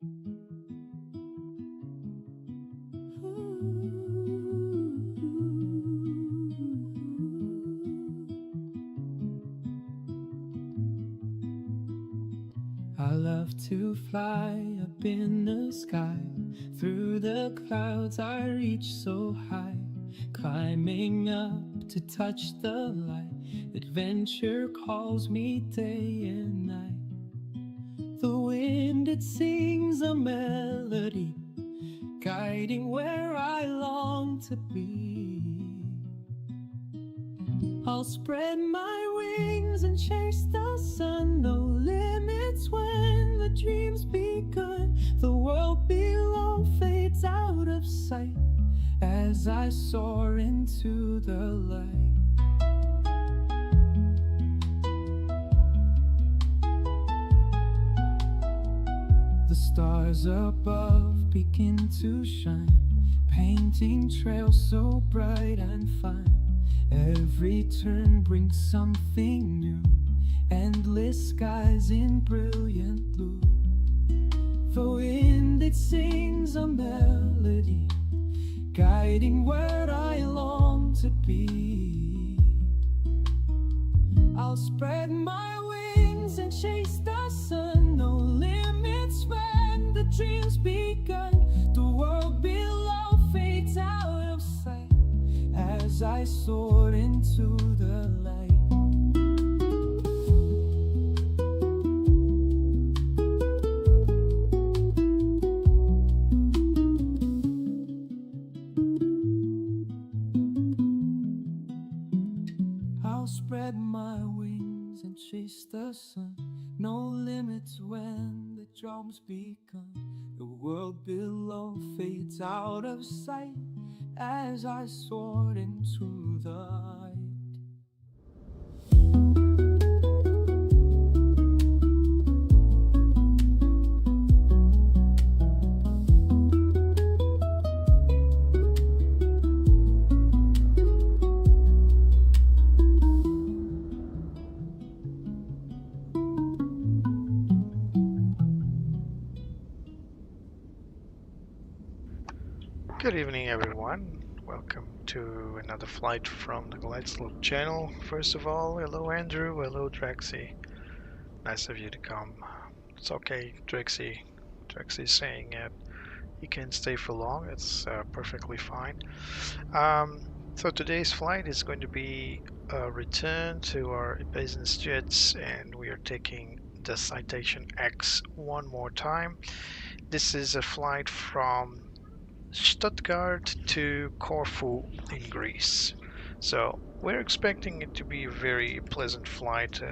I love to fly up in the sky. Through the clouds I reach so high, climbing up to touch the light. Adventure calls me day and night. The wind, it sings a melody, guiding where I long to be. I'll spread my wings and chase the sun. No limits when the dream's begun. The world below fades out of sight as I soar into the light. The stars above begin to shine, painting trails so bright and fine. Every turn brings something new, endless skies in brilliant blue. The wind, it sings a melody, guiding where I long to be. I'll spread my wings and chase the sun. No limits when the dream's begun. The world below fades out of sight as I soar into the light. I'll spread my wings and chase the sun. No limits when the drum's begun. The world below fades out of sight as I soared into the light. Good evening, everyone. Welcome to another flight from the Glide Slope channel. First of all, hello Andrew, hello Drexy. Nice of you to come. It's okay, Drexy. Drexy's saying you can stay for long. It's perfectly fine. So today's flight is going to be a return to our business jets, and we are taking the Citation X one more time. This is a flight from Stuttgart to Corfu in Greece. So we're expecting it to be a very pleasant flight.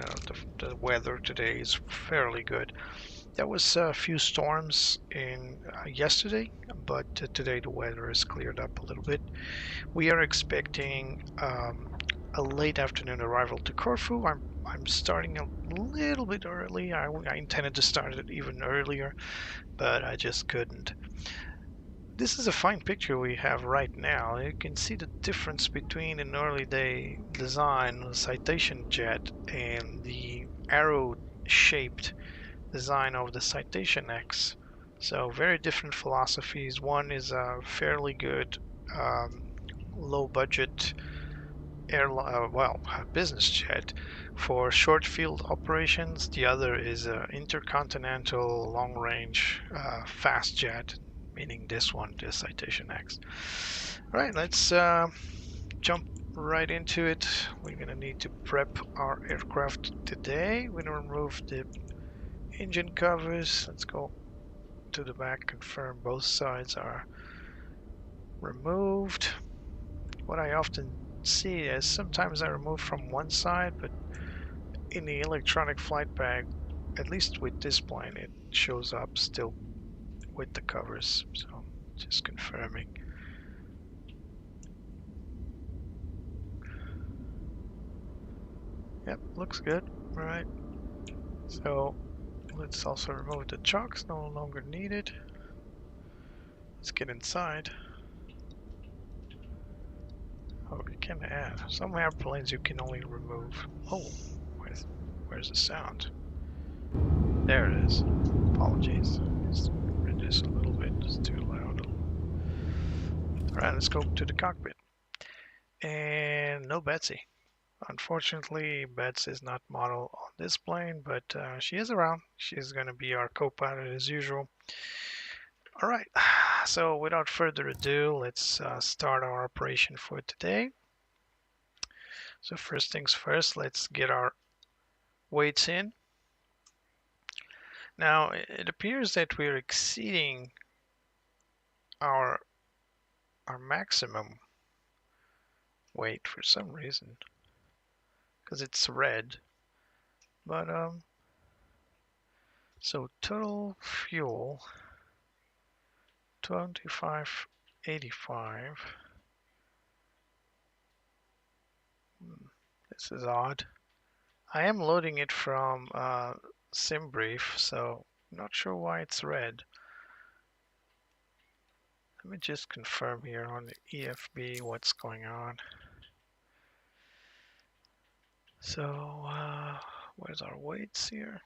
The weather today is fairly good. There was a few storms in yesterday, but today the weather has cleared up a little bit. We are expecting a late afternoon arrival to Corfu. I'm starting a little bit early. I intended to start it even earlier, but I just couldn't. This is a fine picture we have right now. You can see the difference between an early day design, a Citation jet, and the arrow-shaped design of the Citation X. So very different philosophies. One is a fairly good low-budget business jet for short field operations. The other is an intercontinental long-range fast jet, meaning this one, the Citation X. All right, let's jump right into it. We're gonna need to prep our aircraft today. We're gonna remove the engine covers. Let's go to the back, confirm both sides are removed. What I often see is sometimes I remove from one side, but in the electronic flight bag, at least with this plane, it shows up still with the covers. So just confirming. Yep, looks good. All right, so let's also remove the chocks, no longer needed. Let's get inside. Oh, you can add. Some airplanes you can only remove. Oh, where's the sound? There it is. Apologies. Alright, let's go to the cockpit. And no Betsy. Unfortunately, Betsy is not model on this plane, but she is around. She's going to be our co-pilot as usual. Alright, so without further ado, let's start our operation for today. So first things first, let's get our weights in. Now, it appears that we're exceeding our maximum weight for some reason, because it's red. But so total fuel 2585. This is odd. I am loading it from Simbrief, so I'm not sure why it's red. Let me just confirm here on the EFB what's going on. So where's our weights here?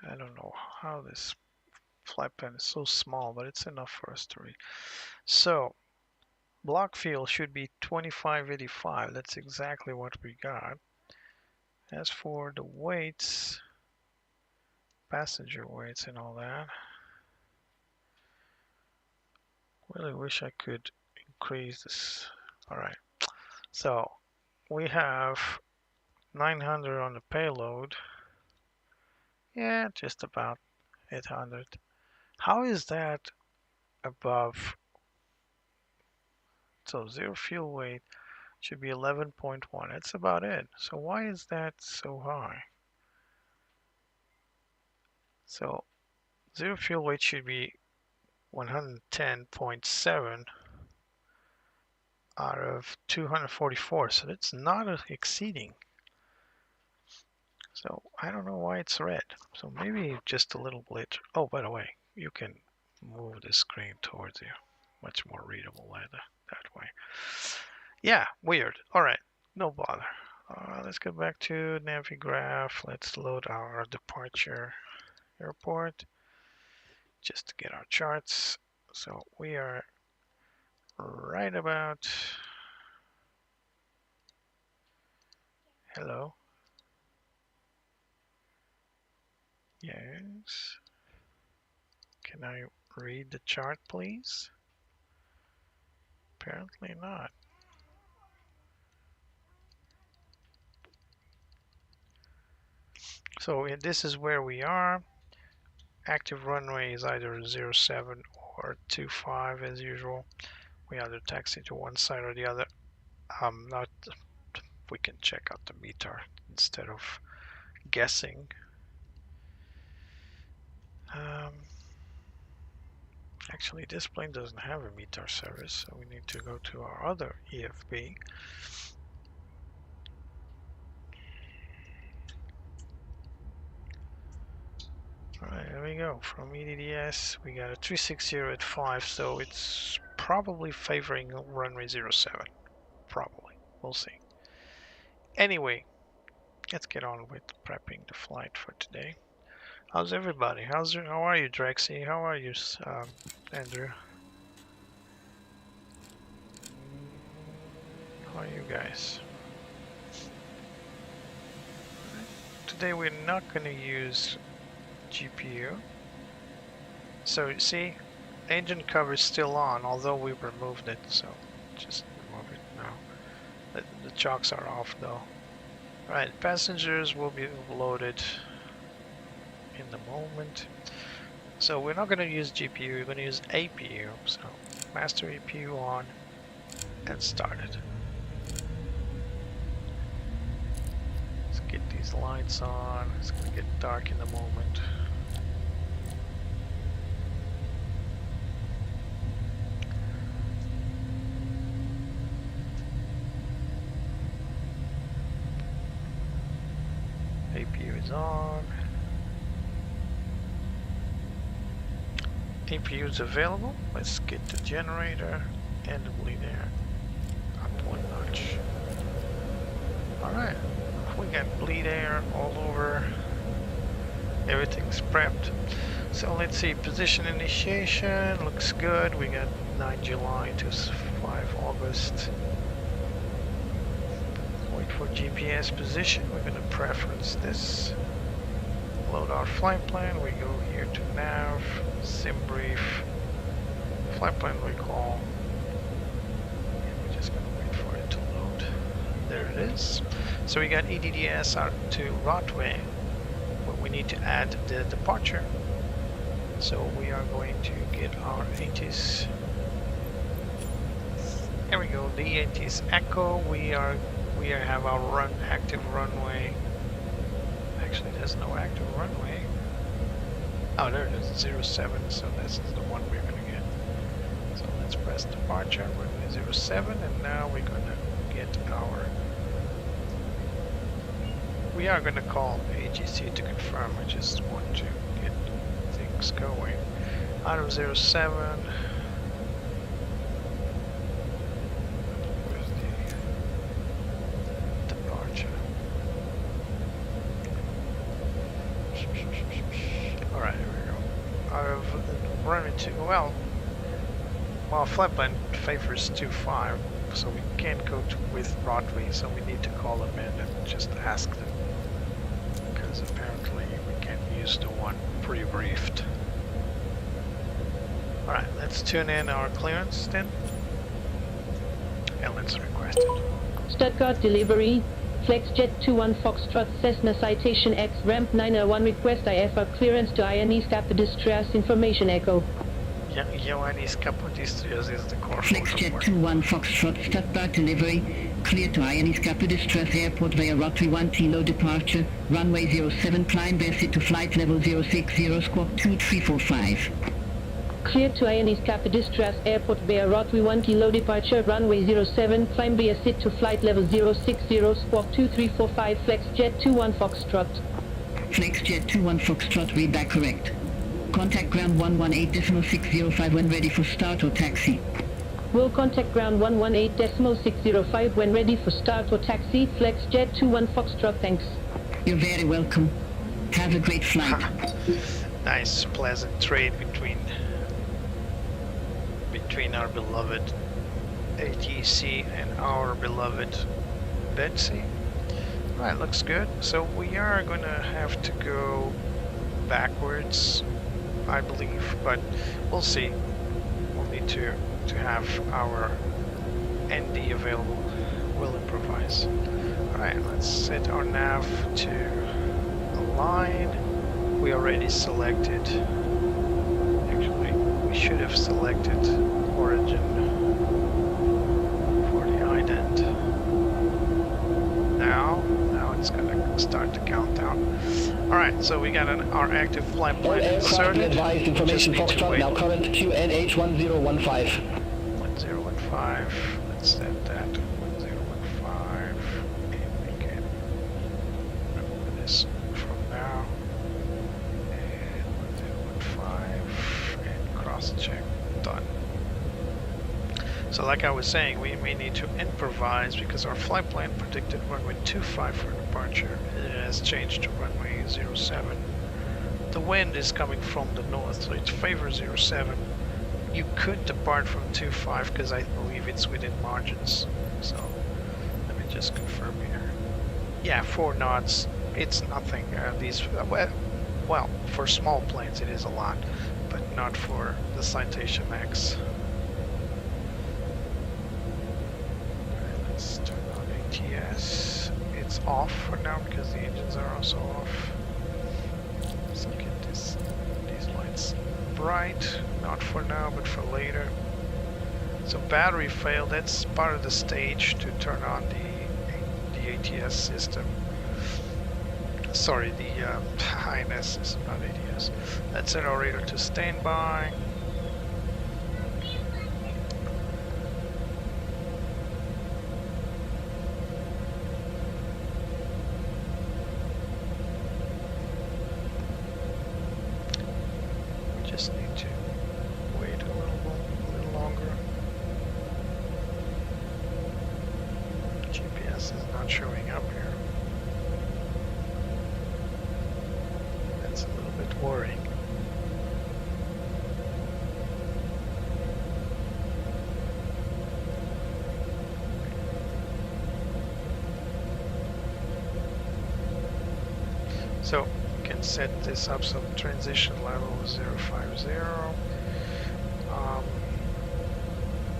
I don't know how this flight plan is so small, but it's enough for us to read. So block fuel should be 2585. That's exactly what we got. As for the weights, passenger weights and all that, really wish I could increase this. All right, so we have 900 on the payload. Yeah, just about 800. How is that above? So zero fuel weight should be 11.1. That's about it. So why is that so high? So zero fuel weight should be 110.7 out of 244. So that's not exceeding. So I don't know why it's red. So maybe just a little glitch. Oh, by the way, you can move the screen towards you. Much more readable that way. Yeah, weird. All right, no bother. Let's go back to Navigraph. Let's load our departure airport just to get our charts. So we are right about... Hello. Yes. Can I read the chart, please? Apparently not. So this is where we are. Active runway is either 07 or 25 as usual. We either taxi to one side or the other. We can check out the meter instead of guessing. Actually, this plane doesn't have a meter service, so we need to go to our other EFB. Alright, there we go. From EDDS, we got a 360 at 5, so it's probably favoring runway 07. Probably. We'll see. Anyway, let's get on with prepping the flight for today. How's everybody? How are you, Drexy? How are you, Andrew? How are you guys? Today we're not going to use GPU. So you see, engine cover is still on, although we removed it. So just remove it now. The chocks are off though. Alright, passengers will be loaded in the moment. So we're not going to use GPU, we're going to use APU. So master APU on and started. Let's get these lights on. It's going to get dark in the moment. APU is on. APU is available. Let's get the generator and the bleed air up 1 notch. much. Alright, we got bleed air all over. Everything's prepped. So let's see, position initiation looks good. We got 9 July to 5 August. Wait for GPS position. We're going to preference this. Load our flight plan. We go here to nav, Simbrief, flight plan recall. We're just going to wait for it to load. There it is. So we got EDDS to Rotway. But we need to add the departure. So we are going to get our ATIS. There we go, the ATIS Echo. We have our active runway. Actually, there's no active runway. Oh, there it is, 07. So this is the one we're gonna get. So let's press departure. Runway 07, and now we're gonna get our. We are gonna call AGC to confirm. I just want to get things going. Out of 07. Where's the departure? Alright, here we go. Out of runway 2. Well, flight plan favors 25, so we can't go with Broadway, so we need to call them in and just ask them. Because apparently we can't use the one pre-briefed. Alright, let's tune in our clearance then. And let's request it. Stuttgart delivery. FlexJet 21 Foxtrot Cessna Citation X Ramp 901 request IFR clearance to Ioannis Kapodistrias Information Echo. Yeah, Ioannis Kapodistrias is the Corfu. FlexJet 21 Foxtrot Stuttgart delivery. Clear to Ioannis Kapodistrias Airport via Rotary 1 Kilo departure. Runway 07 climb basic to flight level 060 squawk 2345. Clear to Ioannis Kapodistrias Airport via Rotary 1 Kilo departure. Runway 07 climb basic to flight level 060 squawk 2345. FlexJet 21 Foxtrot. FlexJet 21 Foxtrot, read back correct. Contact ground 118.605 when ready for start or taxi. Will contact ground 118.605 when ready for start or taxi. FlexJet 21 Foxtrot, thanks. You're very welcome. Have a great flight. Nice, pleasant trade between our beloved ATC and our beloved Dead Sea. Right, looks good. So we are gonna have to go backwards, I believe, but we'll see. We'll need to have our ND available. We'll improvise. Alright, let's set our nav to align. We already selected. Actually, we should have selected origin for the ident. Now it's gonna start the countdown. Alright, so we got our active flight plan inserted. Advised information Foxtrot, now current QNH 1015. 1015, let's set that 1015 and we can remove this from now. And 1015 and cross check, done. So like I was saying, we may need to improvise because our flight plan predicted runway 25 for departure. It has changed to runway 07. The wind is coming from the north, so it favors 07. You could depart from 25 because I believe it's within margins. So let me just confirm here. Yeah, 4 knots. It's nothing. Well, for small planes it is a lot, but not for the Citation X. Let's turn on ATS. It's off for now because the engines are also off. Let's get these lights bright. Not for now, but for later. So battery fail. That's part of the stage to turn on the ATS system. Sorry, the INS system, not ATS. Let's set our radar to standby. Just need to wait a little longer. not showing up here. That's a little bit worrying. So you can set this up so transition level is 050.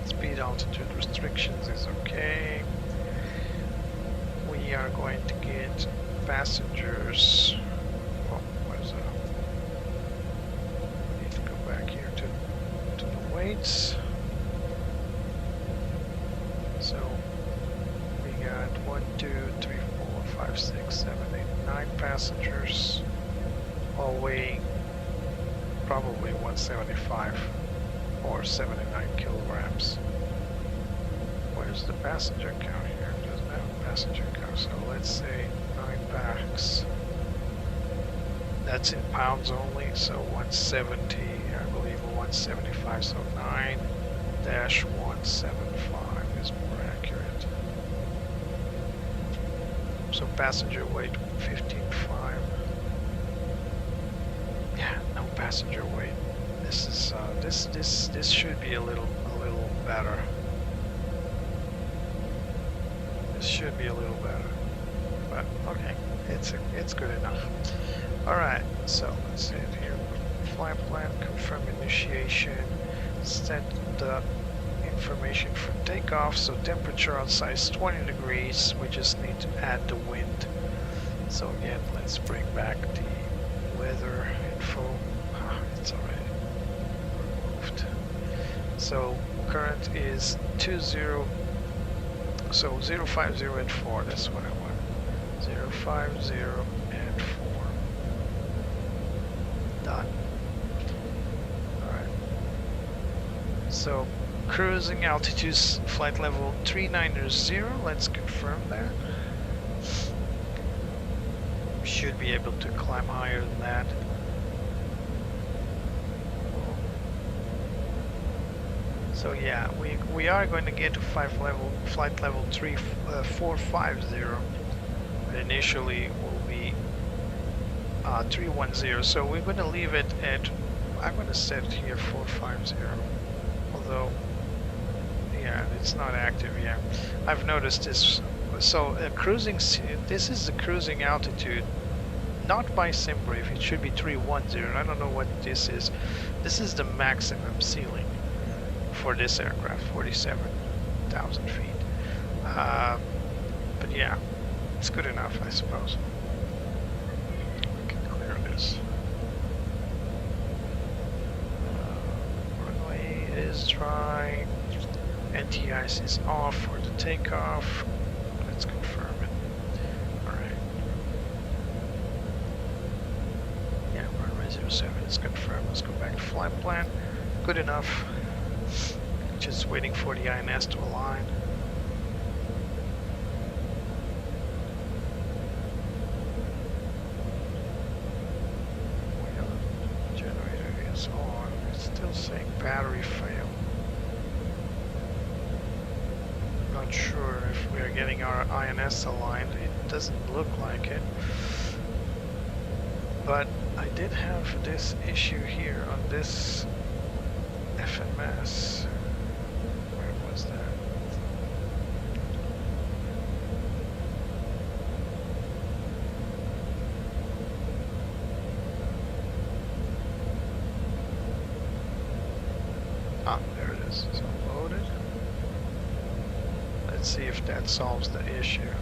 Speed altitude restrictions is okay. We are going to get passengers. Oh, where's that? Need to go back here to the weights. So we got 1, 2, 3, 4, 5, 6, 7, 8, 9 passengers, all weighing probably 175 or 79 kilograms. Where's the passenger count here? It doesn't have a passenger count, so let's say 9 packs. That's in pounds only, so 170, I believe 175, so 9-175 is more accurate. So passenger weight 15.5. Yeah, no passenger weight. This is this should be a little better. This should be a little better, but okay, it's good enough. All right, so let's see it here. Flight plan, confirm initiation, set the information for takeoff. So temperature outside is 20 degrees. We just need to add the wind. So again, let's bring back the weather info. It's already removed. So current is 20. So 050 and 4. That's what I want. 050 and 4. Done. All right. So cruising altitude flight level 390. Let's confirm that. Should be able to climb higher than that. So yeah, we are going to get to flight level 450. But initially will be 310. So we're going to leave it at. I'm going to set it here 450. Although, yeah, it's not active yet. I've noticed this. So cruising. This is the cruising altitude, not by Simbrief. It should be 310. I don't know what this is. This is the maximum ceiling for this aircraft, 47,000 feet. But yeah, it's good enough, I suppose. We can clear this. Runway is dry. Anti-ice is off for the takeoff. Let's confirm it. Alright. Yeah, runway 07 is confirmed. Let's go back to flight plan. Good enough. Just waiting for the INS to align. Well, generator is on. It's still saying battery fail. Not sure if we are getting our INS aligned. It doesn't look like it. But I did have this issue here on this FMS. Where was that? Ah, there it is. It's unloaded. Let's see if that solves the issue.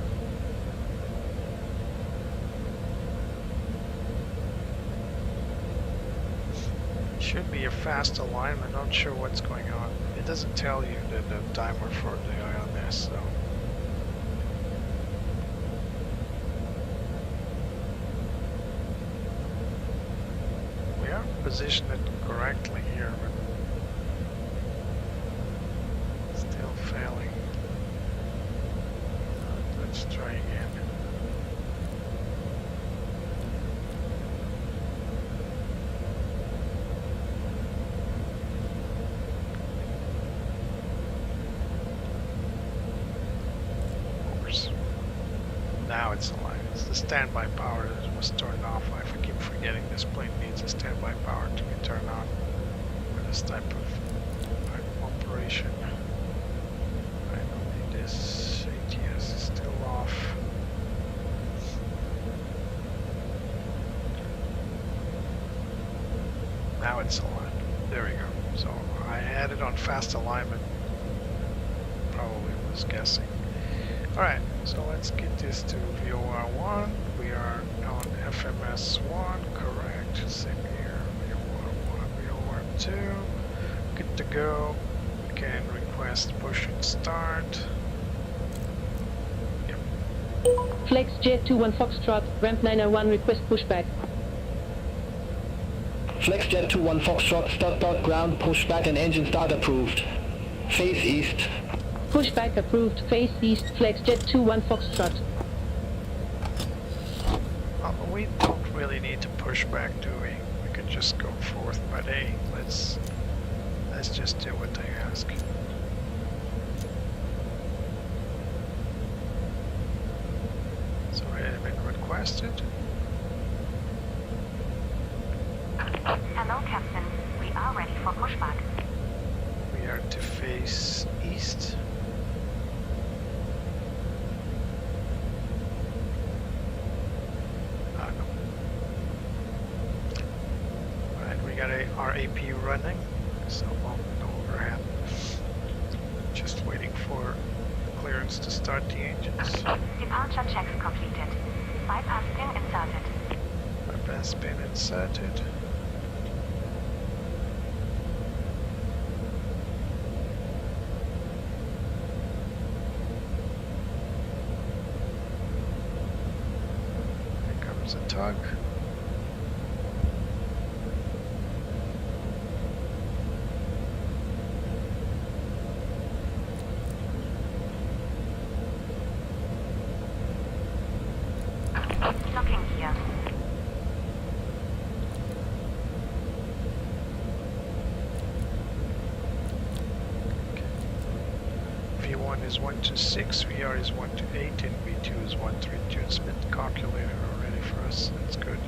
Should be a fast alignment, not sure what's going on. It doesn't tell you the timer for the INS, so. We are positioned correctly here, but still failing. Let's try again. the standby power that was turned off. I keep forgetting this plane needs a standby power to be turned on for this type of operation. I don't need this. ATS is still off. Now it's aligned. There we go. So I had it on fast alignment. Probably was guessing. Alright, so let's get this to VOR1. We are on FMS1, correct. Same here. VOR1, VOR2. Good to go. We can request push and start. Yep. Flex Jet 21 Foxtrot, ramp 901, request pushback. FlexJet 21 Foxtrot, Stuttgart ground, pushback and engine start approved. Face east. Pushback approved, face east, Flex Jet 21 Foxtrot. We don't really need to push back, do we? We could just go forth, but hey, let's just do what they ask. So it had been requested. Hello, Captain. We are ready for pushback. We are to face east. No. Alright, we got our AP running, so no overhead. Just waiting for clearance to start the engines. Departure checks completed. Bypass pin inserted. Bypass pin inserted. A tug. Locking gear. V1 is 126, VR is 128, and V2 is 132. It's been calculated already for us. That's good.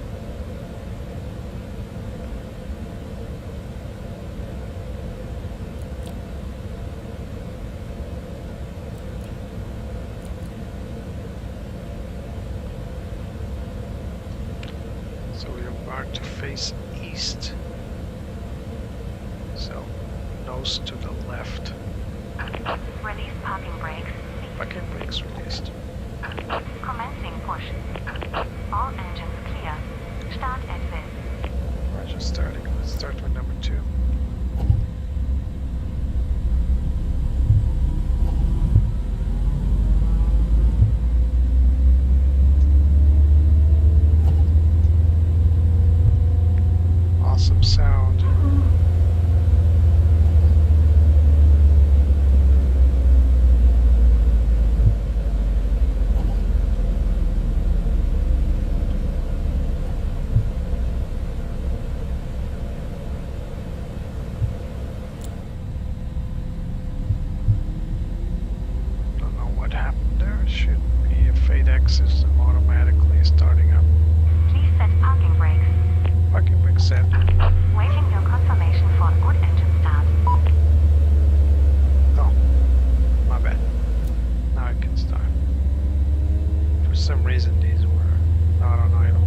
So we are to face east. So nose to the left. Release parking brakes. Parking brakes released. Commencing push. All engines clear. Start at will. Roger, starting. Let's start with number 2. Awesome sound. System automatically starting up. Please set parking brakes. Parking brake set. Waiting your confirmation for good engine start. Oh, my bad. Now I can start. For some reason these were not on idle.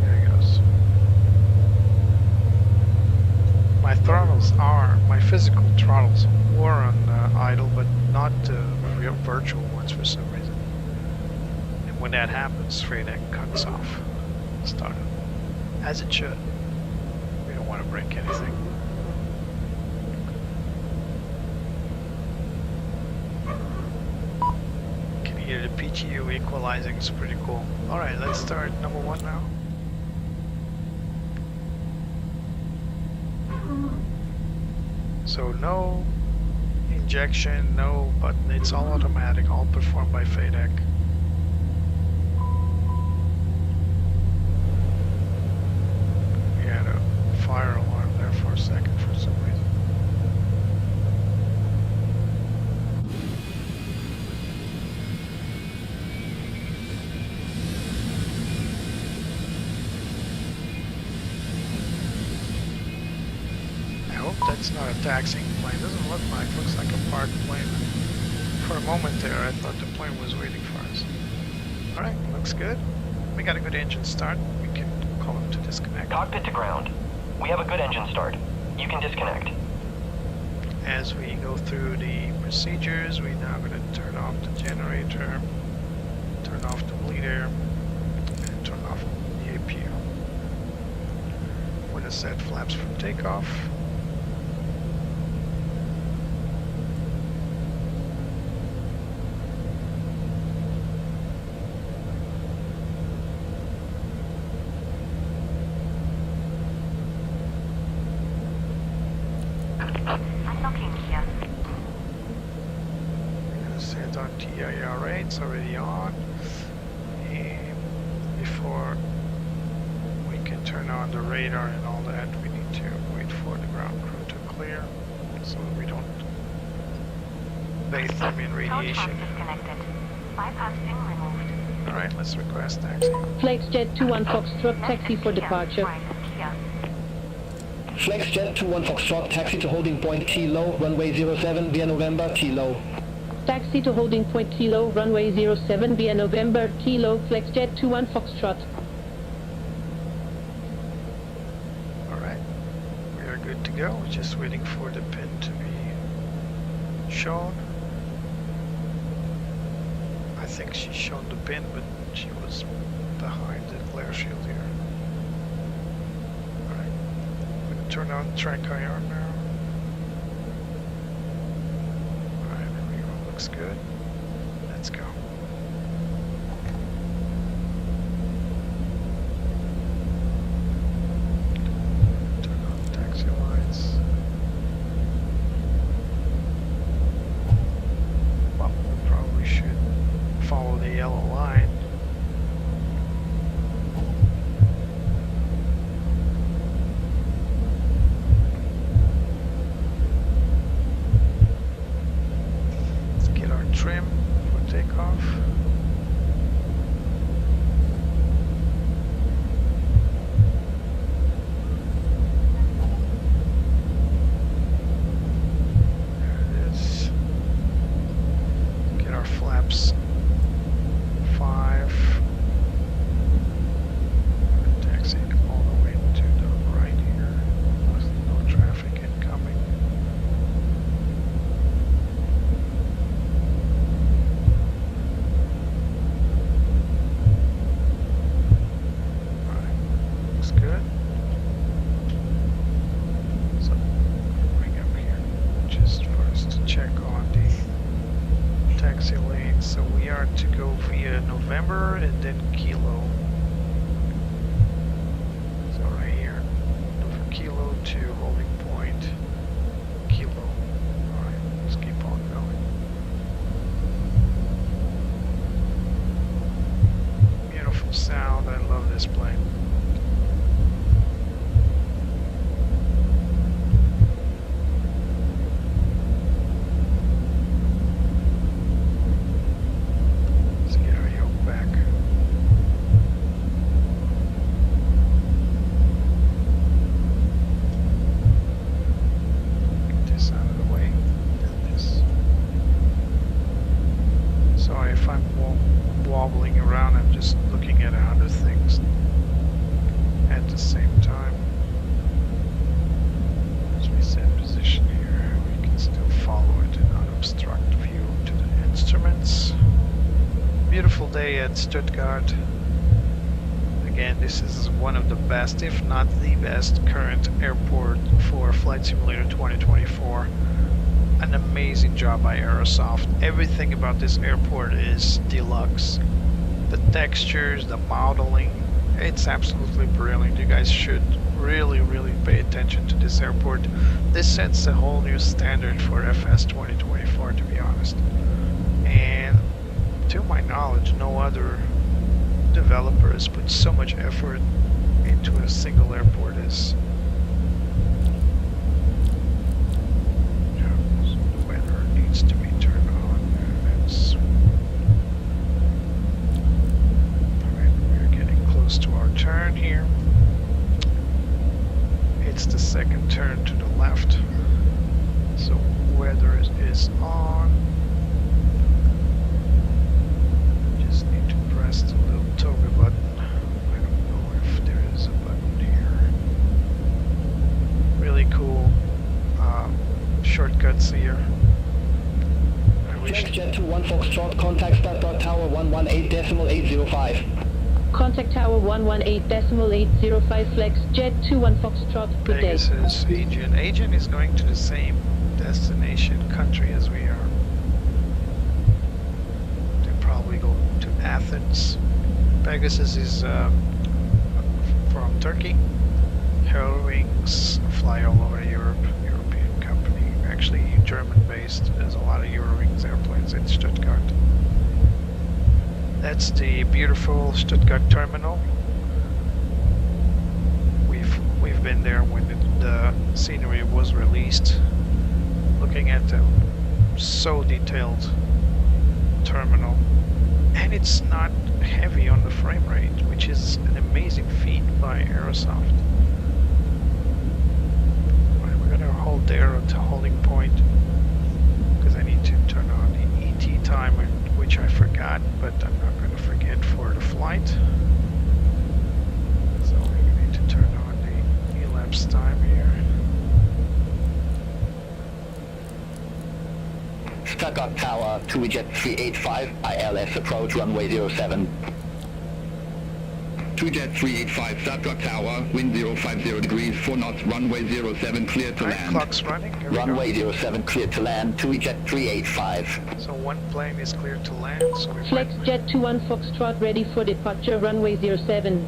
There it goes. My physical throttles were on idle, but not real virtual ones for some reason. And when that happens, FlightFX cuts off. Start up. As it should. We don't want to break anything. Can hear the PTU equalizing, it's pretty cool. Alright, let's start number 1 now. So no injection, no button, it's all automatic, all performed by FlightFX. We had a fire alarm there for a second for some reason. that's not a taxiing plane. Doesn't look like. Looks like a parked plane. For a moment there, I thought the plane was waiting for us. Alright, looks good. We got a good engine start. We can call him to disconnect. Cockpit to ground. We have a good engine start. You can disconnect. As we go through the procedures, we're now going to turn off the generator, turn off the bleeder, and turn off the APU. We're going to set flaps for takeoff. Unlocking here. We're going to set our TIR it's already on. And before we can turn on the radar and all that, we need to wait for the ground crew to clear so we don't bathe them in Tow radiation. truck disconnected. Bypass pin removed. Alright, let's request taxi. FlexJet 21 Foxtrot taxi for departure. Right, here. FlexJet 21 Foxtrot, taxi to holding point Kilo, runway 07 via November, Kilo. Taxi to holding point Kilo, runway 07 via November, Kilo, FlexJet 21 Foxtrot. Alright, we are good to go. We're just waiting for the pin to be shown. I think she's shown the pin, but she was behind the glare shield here. Alright, I'm going to turn on track IR now. Alright, there we go. Looks good. Let's go. Turn on taxi lights. Well, we probably should follow the yellow line. Let's get our trim for takeoff. There it is. Get our flaps 5. Taxi all the way to the right here. There's no traffic incoming. Alright, looks good. So, bring up here just first to check on the taxi lane. So we are to go via November and then Kilo. So right here, Kilo to holding point Kilo. Alright, let's keep on going. Beautiful sound, I love this plane. Let's get our yoke back. Get this out of the way. Then this. Sorry if I'm wobbling around, I'm just looking at other things at the same time. As we set position here, we can still follow it and not obstruct view to the instruments. Beautiful day at Stuttgart. Again, this is one of the best, if not the best, current airport for Flight Simulator 2024. An amazing job by Aerosoft. Everything about this airport is deluxe. The textures, the modeling, it's absolutely brilliant. You guys should really pay attention to this airport. This sets a whole new standard for FS 2024, to be honest. And to my knowledge, no other developer has put so much effort into a single airport as the weather needs to be turned on. That's alright, we're getting close to our turn here. It's the second turn to the left. left. So weather is on. Just need to press the little toggle button. I don't know if there is a button here. Really cool shortcuts here. I wish Jet 21 Foxtrot, contact Stuttgart Tower 118.805. Contact Tower 118.805 Flex Jet 21 Foxtrot. Good day. Pegasus agent. Agent is going to the same destination country as we are. They probably go to Athens. Pegasus is from Turkey. Eurowings fly all over Europe. European company, actually German-based. There's a lot of Eurowings airplanes in Stuttgart. That's the beautiful Stuttgart terminal. We've been there when the scenery was released. Looking at the so detailed terminal, and it's not heavy on the frame rate, which is an amazing feat by Aerosoft. Right, we're gonna hold there at the holding point because I need to turn on the ET timer, which I forgot, but I'm not going to forget for the flight. So we need to turn on the elapsed time here. Stuttgart Tower, 2Jet 385, ILS approach runway 07. 2Jet 385, Stuttgart Tower, wind 050 degrees, 4 knots, runway 07, clear to Right, land. clock's running. Here we Runway go. 07 clear to land, 2Jet 385. So one plane is clear to land. So we Flex might- Jet 21 Foxtrot ready for departure runway 07.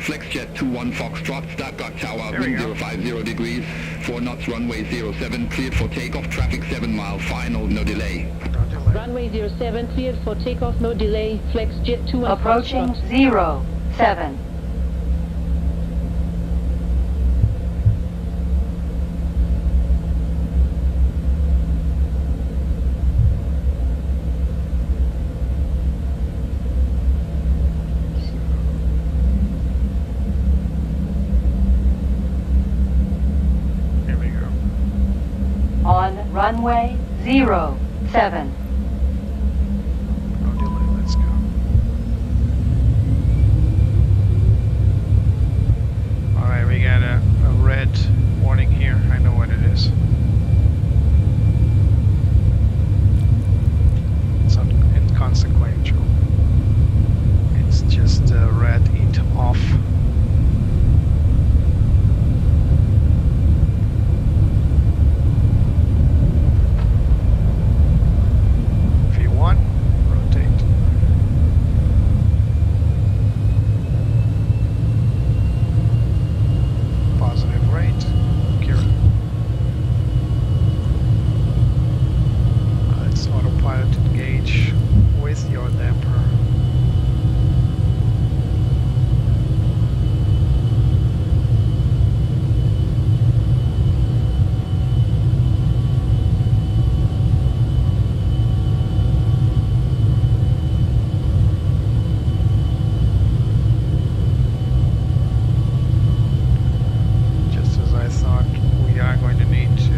FlexJet 21 Foxtrot, Stuttgart Tower, There we wind go. 050 degrees, 4 knots, runway 07, cleared for takeoff, traffic 7 mile, final, no delay. no delay. Runway 07 cleared for takeoff, no delay. Flex Jet 21 Approaching Foxtrot. 07. Here we go. On runway 07. No delay. Let's go. All right, we got a red warning here. I know what it is. It's inconsequential. It's just red EAT off. V1, rotate. Positive rate. Cure. Let's autopilot engage with your damper. Just as I thought, we are going to need to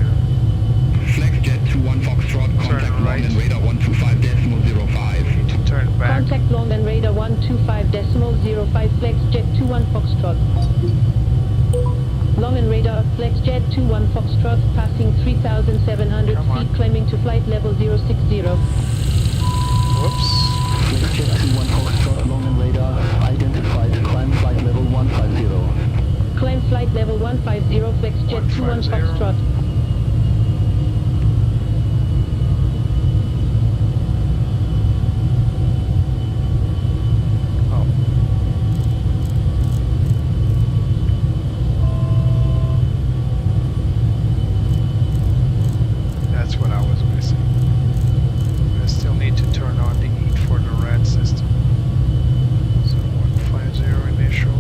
FlexJet 21 Foxtrot, contact right. London radar 125.05. need to turn back. Contact long and radar 125.05 Flex Jet 21 Foxtrot. Long and radar Flex Jet 21 Foxtrot passing 3,700 Come on. feet, climbing to flight level 060. Whoops. Jet 21 Foxtrot, long and radar, identified, climb flight level 150. Climb flight level 150 Flex Jet 21 150. Foxtrot. Oh. That's what I was missing. I still need to turn on the EAT for the red system. So 150 initial.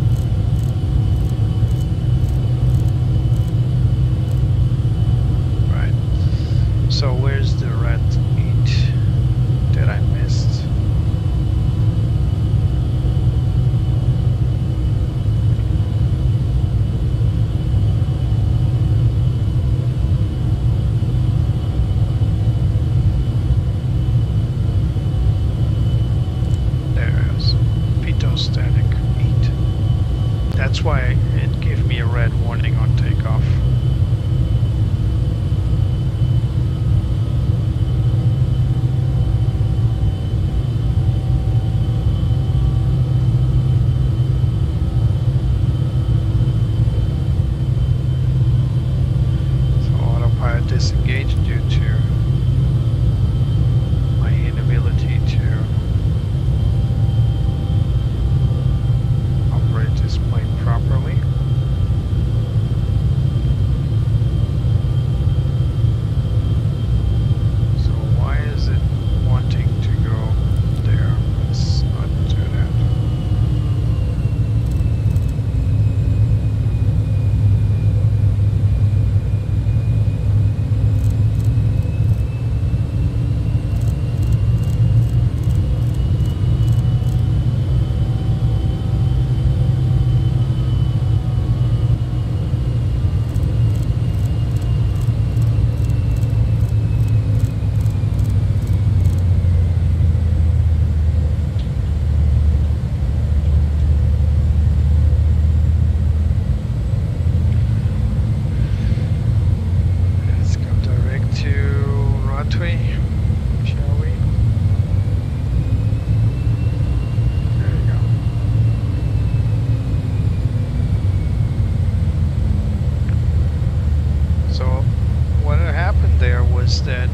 was that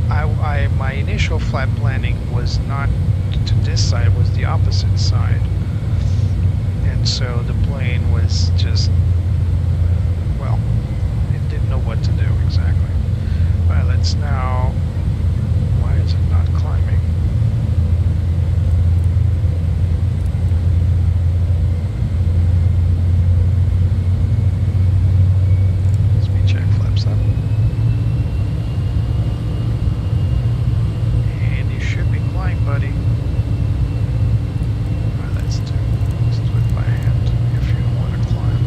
my initial flight planning was not to this side, it was the opposite side. And so the plane was just, well, it didn't know what to do exactly. Alright, let's now, why is it not climbing? Speed check, flaps up. And you should be flying, buddy. Alright, let's do it by hand if you don't want to climb.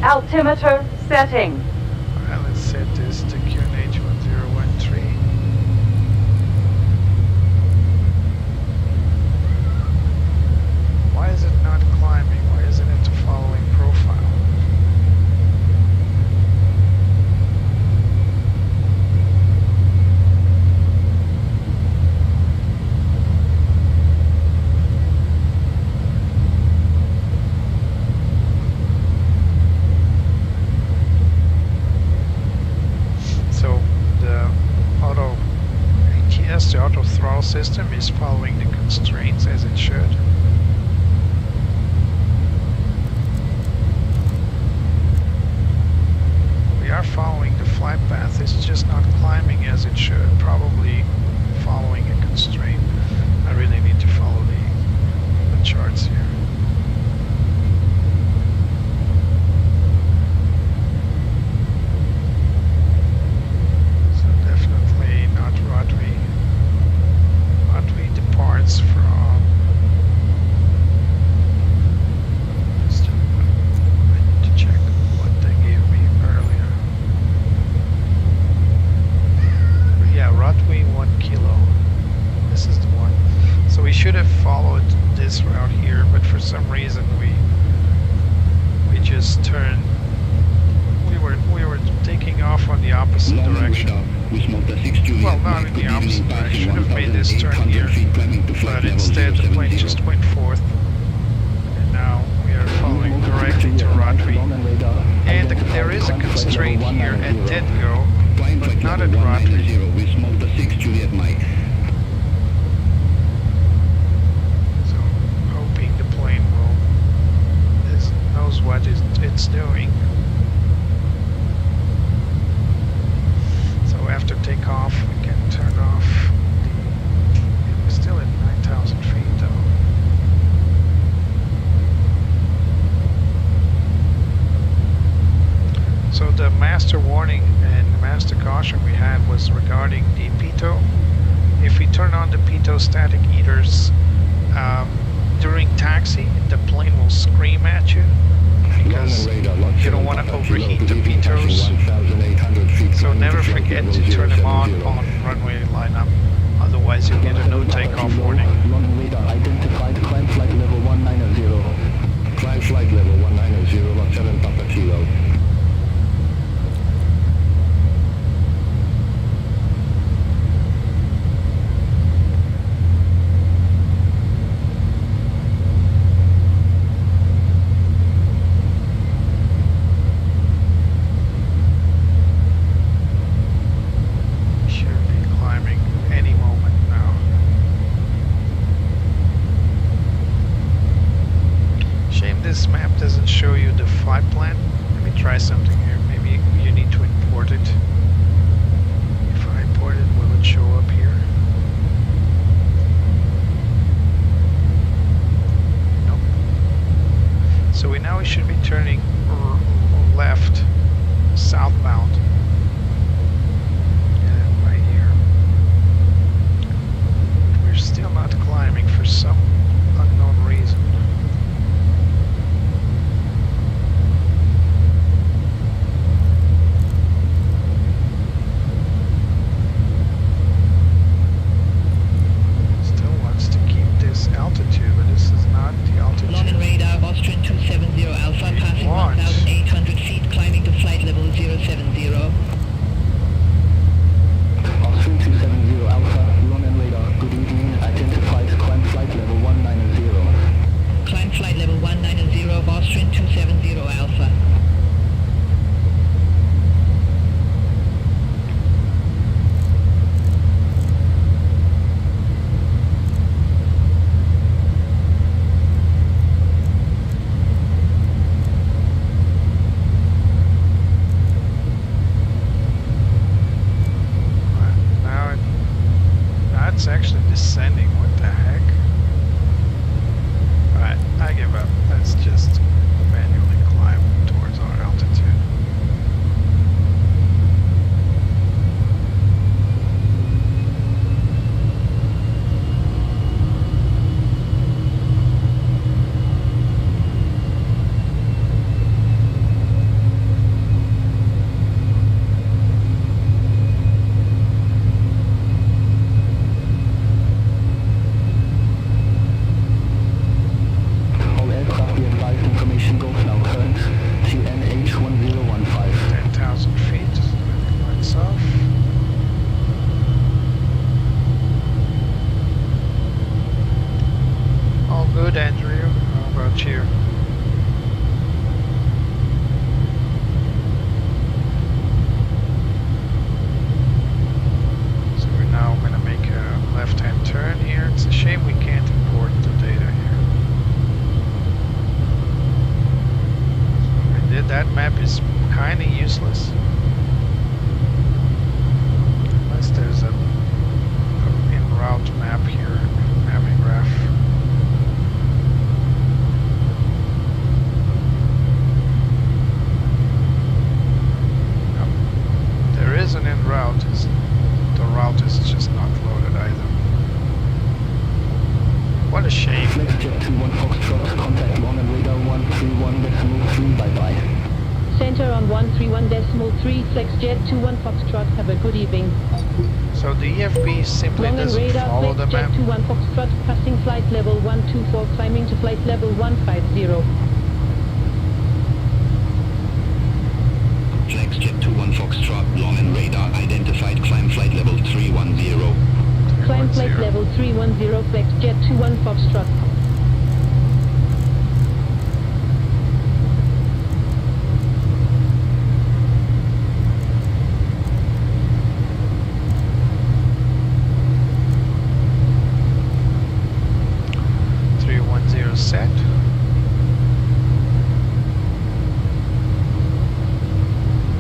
Altimeter setting. Alright, let's set this to QNH 1013. Why is it not climbing? Why isn't it following profile? The auto throttle system is following the constraints as it should. We are following the flight path, it's just not climbing as it should, probably following a constraint. I really need to follow the charts here. So definitely not rotary. Departs from I need to check what they gave me earlier. Yeah, Rotway 1 kilo. This is the one. So we should have followed this route here, but for some reason we just turned. We were taking off on the opposite direction. Well, not in the opposite direction. I should have made this turn here, but instead the plane just went forth, and now we are following directly to Rotary. And there is a constraint here at dead-go, but not at Rotary. So, hoping the plane knows what it's doing. After takeoff, we can turn off we're still at 9,000 feet though. So the master warning and master caution we had was regarding the pitot. If we turn on the pitot static heaters during taxi, the plane will scream at you because you don't want to overheat the pitos. So never forget to turn them on runway lineup, otherwise you'll get a no takeoff warning. London radar identified climb flight level 190. Climb flight level 190, 7 Papa Kilo. it's actually descending. What the heck? Alright, I give up. Let's just manually climb towards our altitude. All aircraft be advised information goes now current QNH 1015. 10,000 feet. Lights off. All good, Andrew. How about you? So we're now going to make a left-hand turn here. It's a shame we can't import the data here. So we did that. Map is kind of useless. Unless there's a in route map here, Navigraph. There is an in route. The route is just not loaded either. What a shame. FlexJet 21 Foxtrot, contact long and radar 131.3, bye-bye. Center on 131.3, FlexJet 21 Foxtrot, have a good evening. So the EFB simply Long and doesn't radar, follow the map. FlexJet 21 Foxtrot, passing flight level 124, climbing to flight level 150. FlexJet 21 Foxtrot, long and radar identified, climb flight level 310. Climb flight level 310, FlexJet 21 Foxtrot. Set.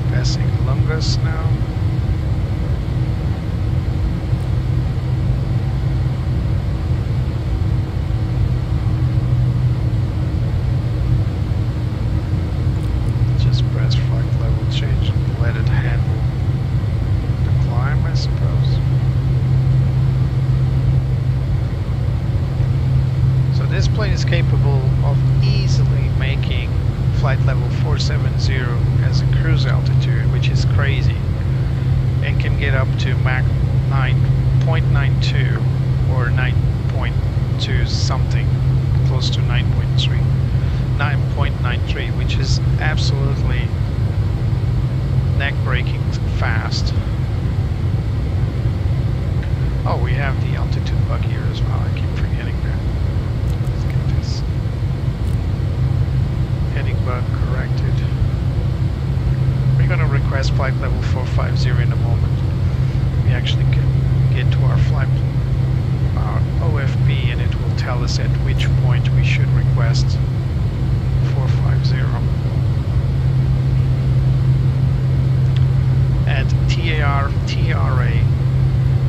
Passing Lungus now. Just press flight level change and let it handle the climb, I suppose. So this plane is capable of easily making flight level 470 as a cruise altitude, which is crazy, and can get up to Mach 9.92 or 9.2 something, close to 9.93, which is absolutely neck-breaking fast. Oh, we have the altitude bug here as well. I keep forgetting that. Let's get this heading bug corrected. We're going to request flight level 450 in a moment. We actually can get to our flight OFP, and it will tell us at which point we should request 450. At TRA.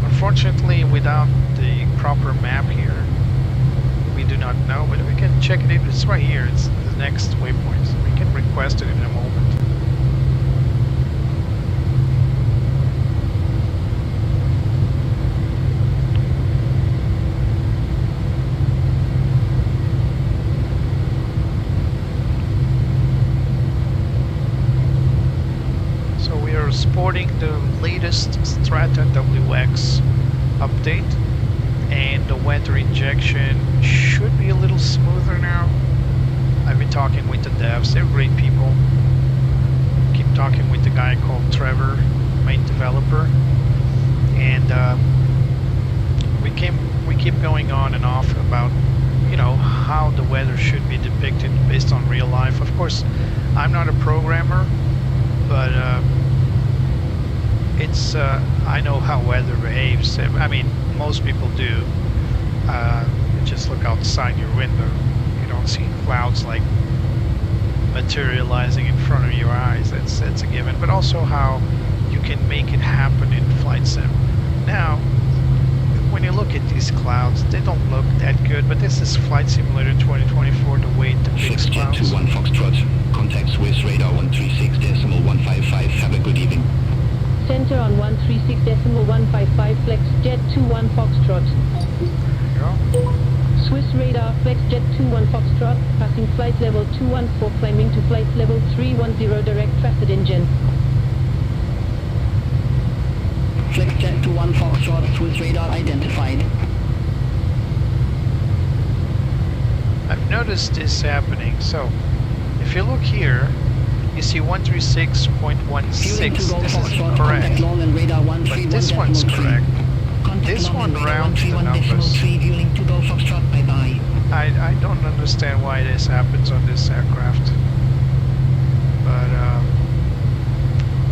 Unfortunately, without the proper map here, we do not know, but we can check it. It's right here. It's the next waypoint. So we can request it in a moment. So we are sporting the latest StrataWX update, and the weather injection should be a little smoother now. I've been talking with the devs. They're great people. Keep talking with the guy called Trevor, main developer, and we keep going on and off about, you know, how the weather should be depicted based on real life. Of course, I'm not a programmer, but it's I know how weather behaves. I mean, most people do. You just look outside your window, you don't see clouds like materializing in front of your eyes. That's a given. But also how you can make it happen in flight sim. Now, when you look at these clouds, they don't look that good, but this is Flight Simulator 2024, the way it depicts FlexJet clouds. 21 Foxtrot, contact Swiss radar 136.155, have a good evening. Center on 136.155, FlexJet 21 Foxtrot. There you go. Swiss radar, FlexJet 21 Foxtrot, passing flight level 214, climbing to flight level 310, direct traffic engine. FlexJet 21 Foxtrot, Swiss radar identified. I've noticed this happening. So, if you look here, you see 136.16. This is correct. But this one's correct. This one rounds the numbers. I don't understand why this happens on this aircraft. But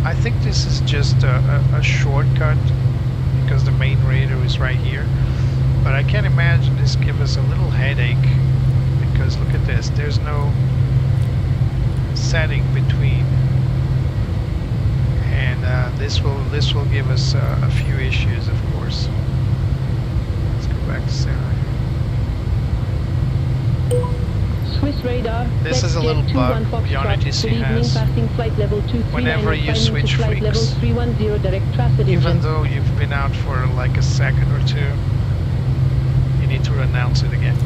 I think this is just a shortcut because the main radar is right here. But I can imagine this gives us a little headache because look at this. There's no setting between, and this will give us a few issues, of course. Let's go back to Sarah. Swiss radar. This is a little bug Unity has. Whenever you switch freaks, even though you've been out for like a second or two, you need to announce it again.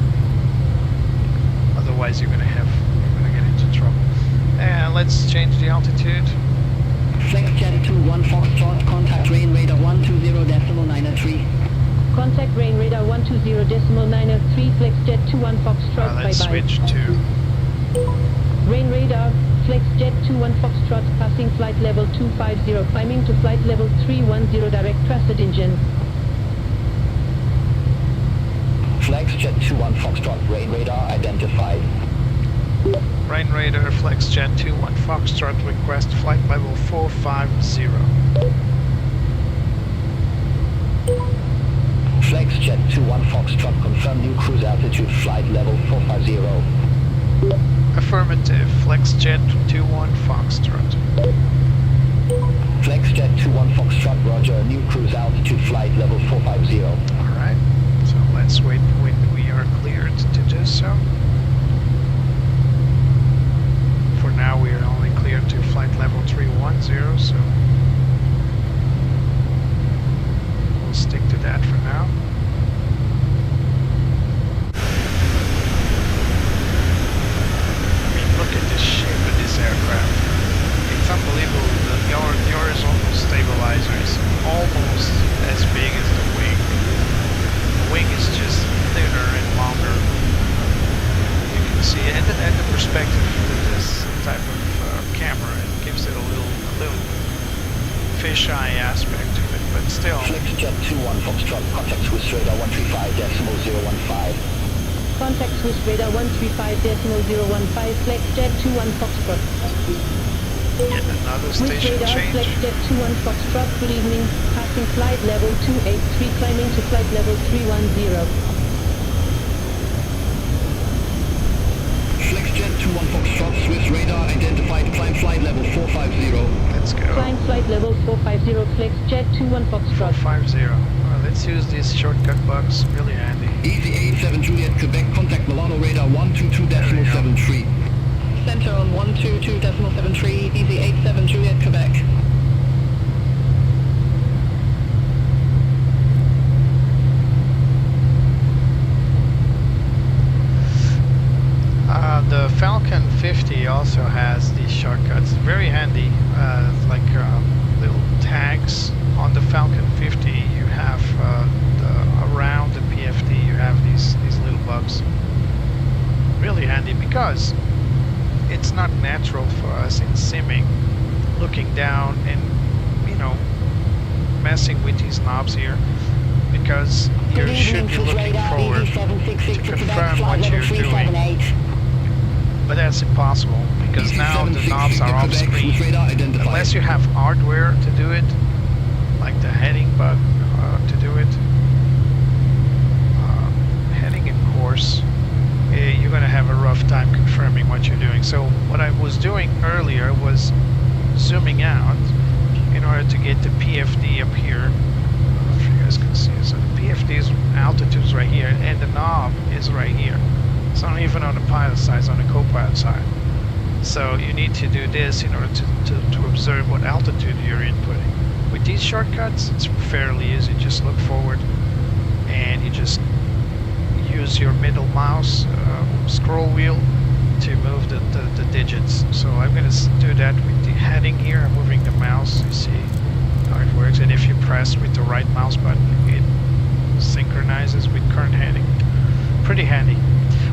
Otherwise, you're gonna get into trouble. And let's change the altitude. FlexJet 21 Foxtrot, contact rain radar 120.93. Contact rain radar 120.93, FlexJet 21 Foxtrot, Let's switch to rain radar, FlexJet 21 Foxtrot, passing flight level 250, climbing to flight level 310, direct traffic engine. FlexJet 21 Foxtrot, rain radar identified. Rain radar, FlexJet 21 Foxtrot, request flight level 450. FlexJet 21 Foxtrot, confirm new cruise altitude, flight level 450. Affirmative, FlexJet 21 Foxtrot. FlexJet 21 Foxtrot, roger, new cruise altitude, flight level 450. Alright, so let's wait when we are cleared to do so. For now we are only cleared to flight level 310, so we'll stick to that for now. I mean, look at the shape of this aircraft. It's unbelievable. The horizontal stabilizer is almost as big as the wing. The wing is just thinner and longer. You can see, and the perspective with this type of camera, it gives it a little fisheye aspect to it, but still. FlexJet 21 Foxtrot, contact Swiss radar 135.015. Contact Swiss radar 135.015, FlexJet 21 Foxtrot. Yet another Swiss station radar, change. FlexJet 21 Foxtrot, good evening, passing flight level 283, climbing to flight level 310. FlexJet 21 Foxtrot, Swiss radar identified, climb flight level 450. Let's go. Climb flight level 450, FlexJet 21 Foxtrot. 450. Well, let's use these shortcut bugs, really handy. Easy 87 Juliet, Quebec, contact Milano radar 122.73. Center on 122.73, easy 87 Juliet, Quebec. The Falcon 50 also has these shortcuts, very handy, like little tags on the Falcon 50. You have around the PFD, you have these little bugs. Really handy because it's not natural for us in simming, looking down and messing with these knobs here, because you should be looking forward to confirm what you're doing. But that's impossible because now the knobs are off screen. Unless you have hardware to do it, like the heading bug to do it, heading in course, you're going to have a rough time confirming what you're doing. So what I was doing earlier was zooming out in order to get the PFD up here. I don't know if you guys can see it. So the PFD these altitudes right here, and the knob is right here. It's not even on the pilot side, it's on the co-pilot side. So you need to do this in order to observe what altitude you're inputting. With these shortcuts, it's fairly easy. Just look forward and you just use your middle mouse scroll wheel to move the digits. So I'm going to do that with the heading here. I'm moving the mouse, you see how it works, and if you press with the right mouse button it synchronizes with current heading. Pretty handy.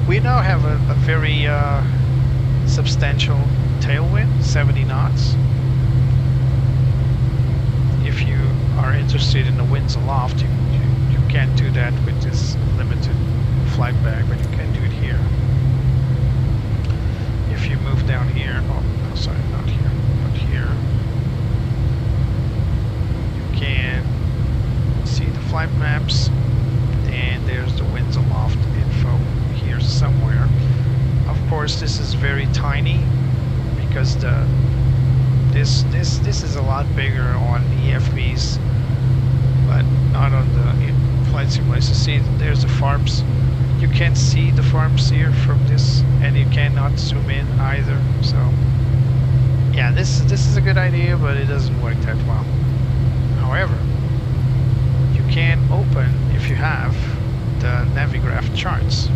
We now have a very substantial tailwind, 70 knots. If you are interested in the winds aloft, you can't do that with this limited flight bag, but you can do it here. If you move down here, oh no, sorry, not here, not here, you can see the flight maps, and there's the winds aloft info here somewhere. Of course, this is very tiny because this is a lot bigger on EFVs, but not on the flight simulator. See, there's the FARPs. You can't see the FARPs here from this, and you cannot zoom in either. So, yeah, this is a good idea, but it doesn't work that well. However, you can open, if you have, the Navigraph charts.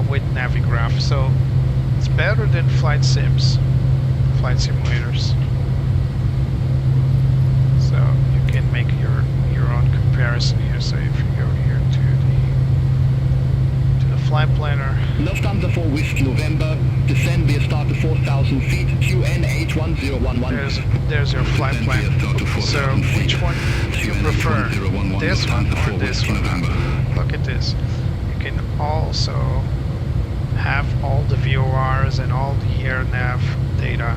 With Navigraph, so it's better than flight simulators. So you can make your own comparison here. So if you go here to the flight planner. Lufthansa 4 Whiskey November, descend via start to 4,000 feet, QNH1011. There's your flight plan. So which one do you prefer? This one or this one? Look at this. You can also have all the VORs and all the air nav data,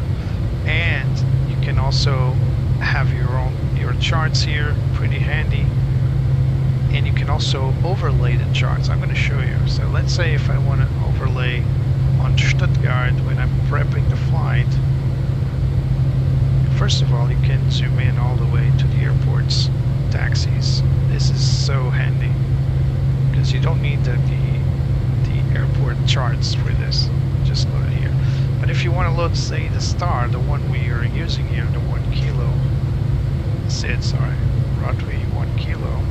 and you can also have your charts here, pretty handy, and you can also overlay the charts. I'm going to show you. So let's say if I want to overlay on Stuttgart when I'm prepping the flight. First of all, you can zoom in all the way to the airport's taxis. This is so handy because you don't need the airport charts for this. Just load it here. But if you want to load, say, the star, the one we are using here, the 1 kilo SID, sorry, Rotary 1 kilo,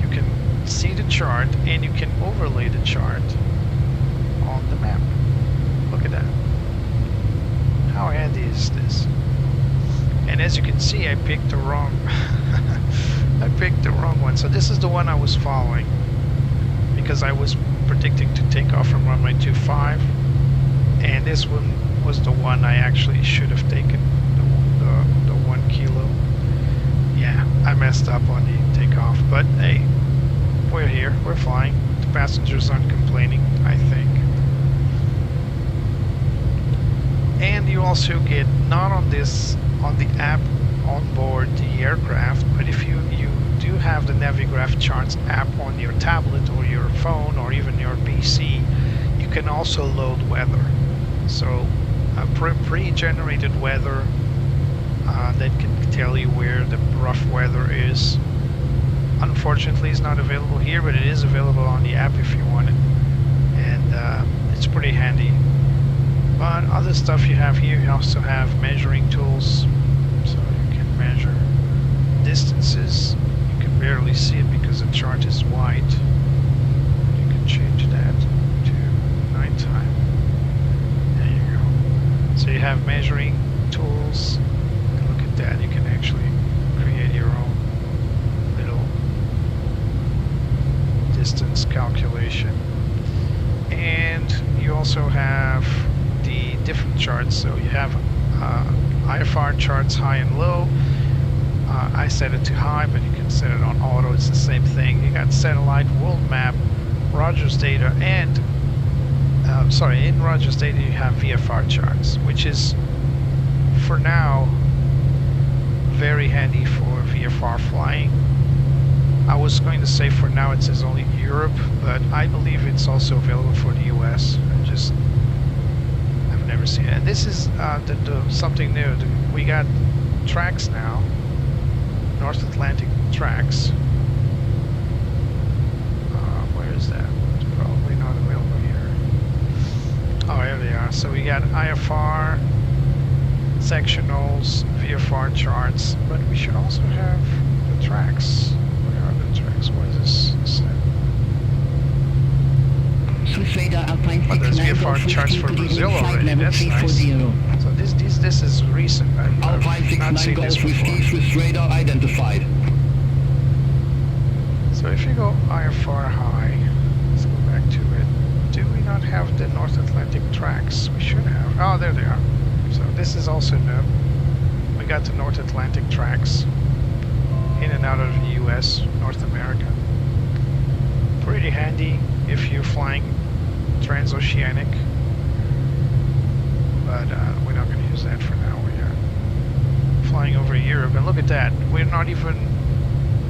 you can see the chart and you can overlay the chart on the map. Look at that. How handy is this? And as you can see, I picked the wrong one. So this is the one I was following because I was predicting to take off from runway 25, and this one was the one I actually should have taken, the 1 kilo. Yeah, I messed up on the takeoff, but hey, we're here, we're flying. The passengers aren't complaining, I think. And you also get, not on the app on board the aircraft, but if you do have the Navigraph charts app on your tablet or your phone or even your PC, you can also load weather. So a pre-generated weather that can tell you where the rough weather is. Unfortunately, it's not available here, but it is available on the app if you want it. and it's pretty handy. But other stuff you have here, you also have measuring tools, so you can measure distances. You can barely see it because the chart is white. You can change that to nighttime. There you go. So you have measuring tools. Look at that, you can actually create your own little distance calculation. And you also have the different charts. So you have IFR charts, high and low. I set it to high, but you can set it on auto. It's the same thing. You got satellite, world map, Rogers data, and in Rogers data you have VFR charts, which is for now very handy for VFR flying. I was going to say for now it says only Europe, but I believe it's also available for the US. I've never seen it. And this is something new. We got tracks now, North Atlantic tracks. Where is that? It's probably not available here. Oh, here they are. So we got IFR, sectionals, VFR charts, but we should also have the tracks. Where are the tracks? What is this set? Swiss radar Alpine Oh, there's VFR charts for Brazil already. That's nice. So this is recent. I've not seen this before. Swiss radar identified. So if you go IFR high, let's go back to it. Do we not have the North Atlantic tracks? We should have. Oh, there they are. So this is also new. We got the North Atlantic tracks in and out of the US, North America. Pretty handy if you're flying transoceanic, but we're not going to use that for now. We are flying over Europe, and look at that. We're not even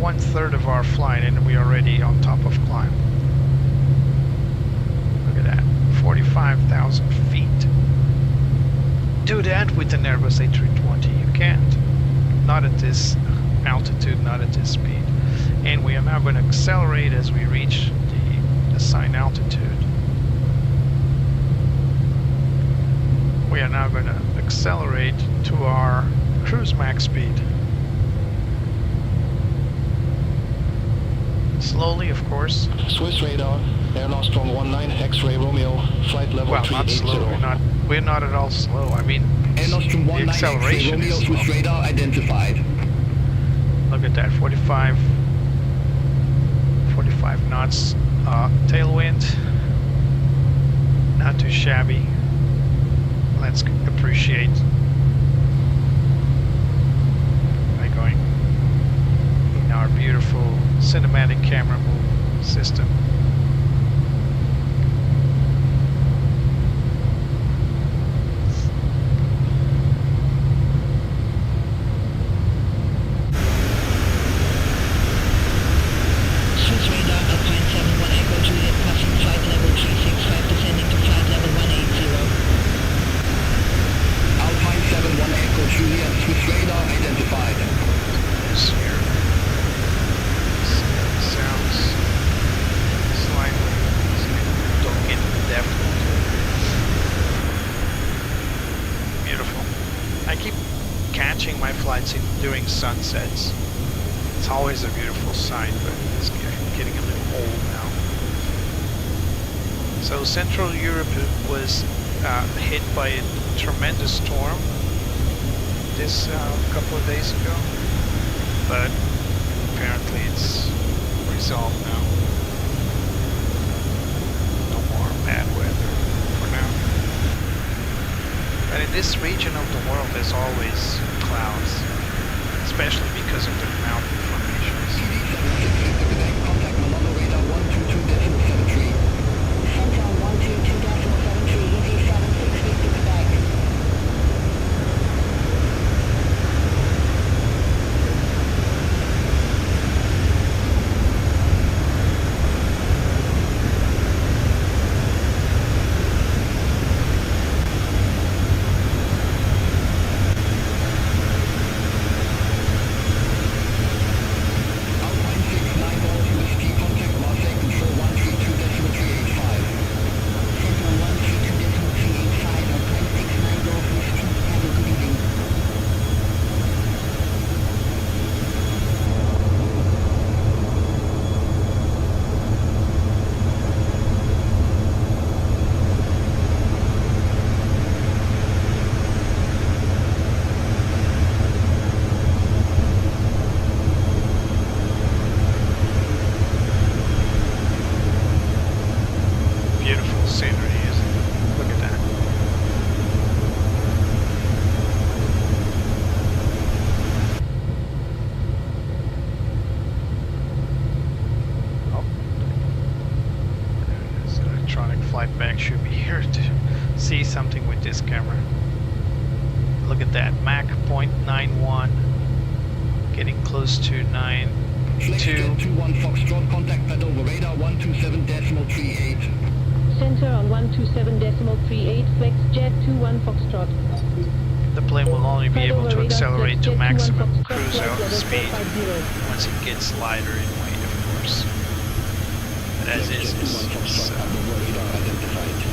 1/3 of our flight and we're already on top of climb. Look at that, 45,000 feet. Do that with an Airbus A320. You can't. Not at this altitude, not at this speed. And we are now going to accelerate as we reach the assigned altitude. We are now going to accelerate to our cruise max speed. Slowly, of course. Swiss radar, Air Nostrum 19, X-ray Romeo, flight level Well, not 380. slow. We're not at all slow. I mean, Air Nostrum the 19, acceleration Romeo, is Swiss slow. radar identified. Look at that, 45 knots tailwind. Not too shabby. Let's appreciate by going in our beautiful cinematic camera move system. Swiss radar Alpine 71 Echo Juliet passing flight level 365 descending to flight level 180. Alpine 71 Echo Juliet, Swiss radar identified. This here sounds slightly, don't get the depth into it. Beautiful. I keep catching my flights during sunsets. It's always a beautiful sight, but it's getting a little old now. So Central Europe was hit by a tremendous storm this couple of days ago, but apparently it's resolved now. No more bad weather for now. But in this region of the world there's always clouds, especially because of the mountain formations. Contact Milano radar 122.73. Central 122.73, easy 7650 Quebec. Alpine 691 flight back should be here to see something with this camera. Look at that, Mach 0.91, getting close to 9.2. 21 Foxtrot, contact pad over radar 127.38. Center on 127.38, flex jet 21 Foxtrot. The plane will only be able to accelerate to maximum cruise cruise speed once it gets lighter in weight, of course. But as is,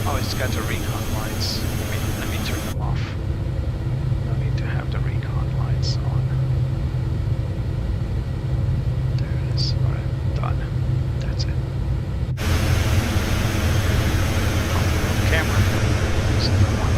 oh, it's got the recon lights. Let me turn them off. No need to have the recon lights on. There it is. Alright, done. That's it. Camera. There's another one.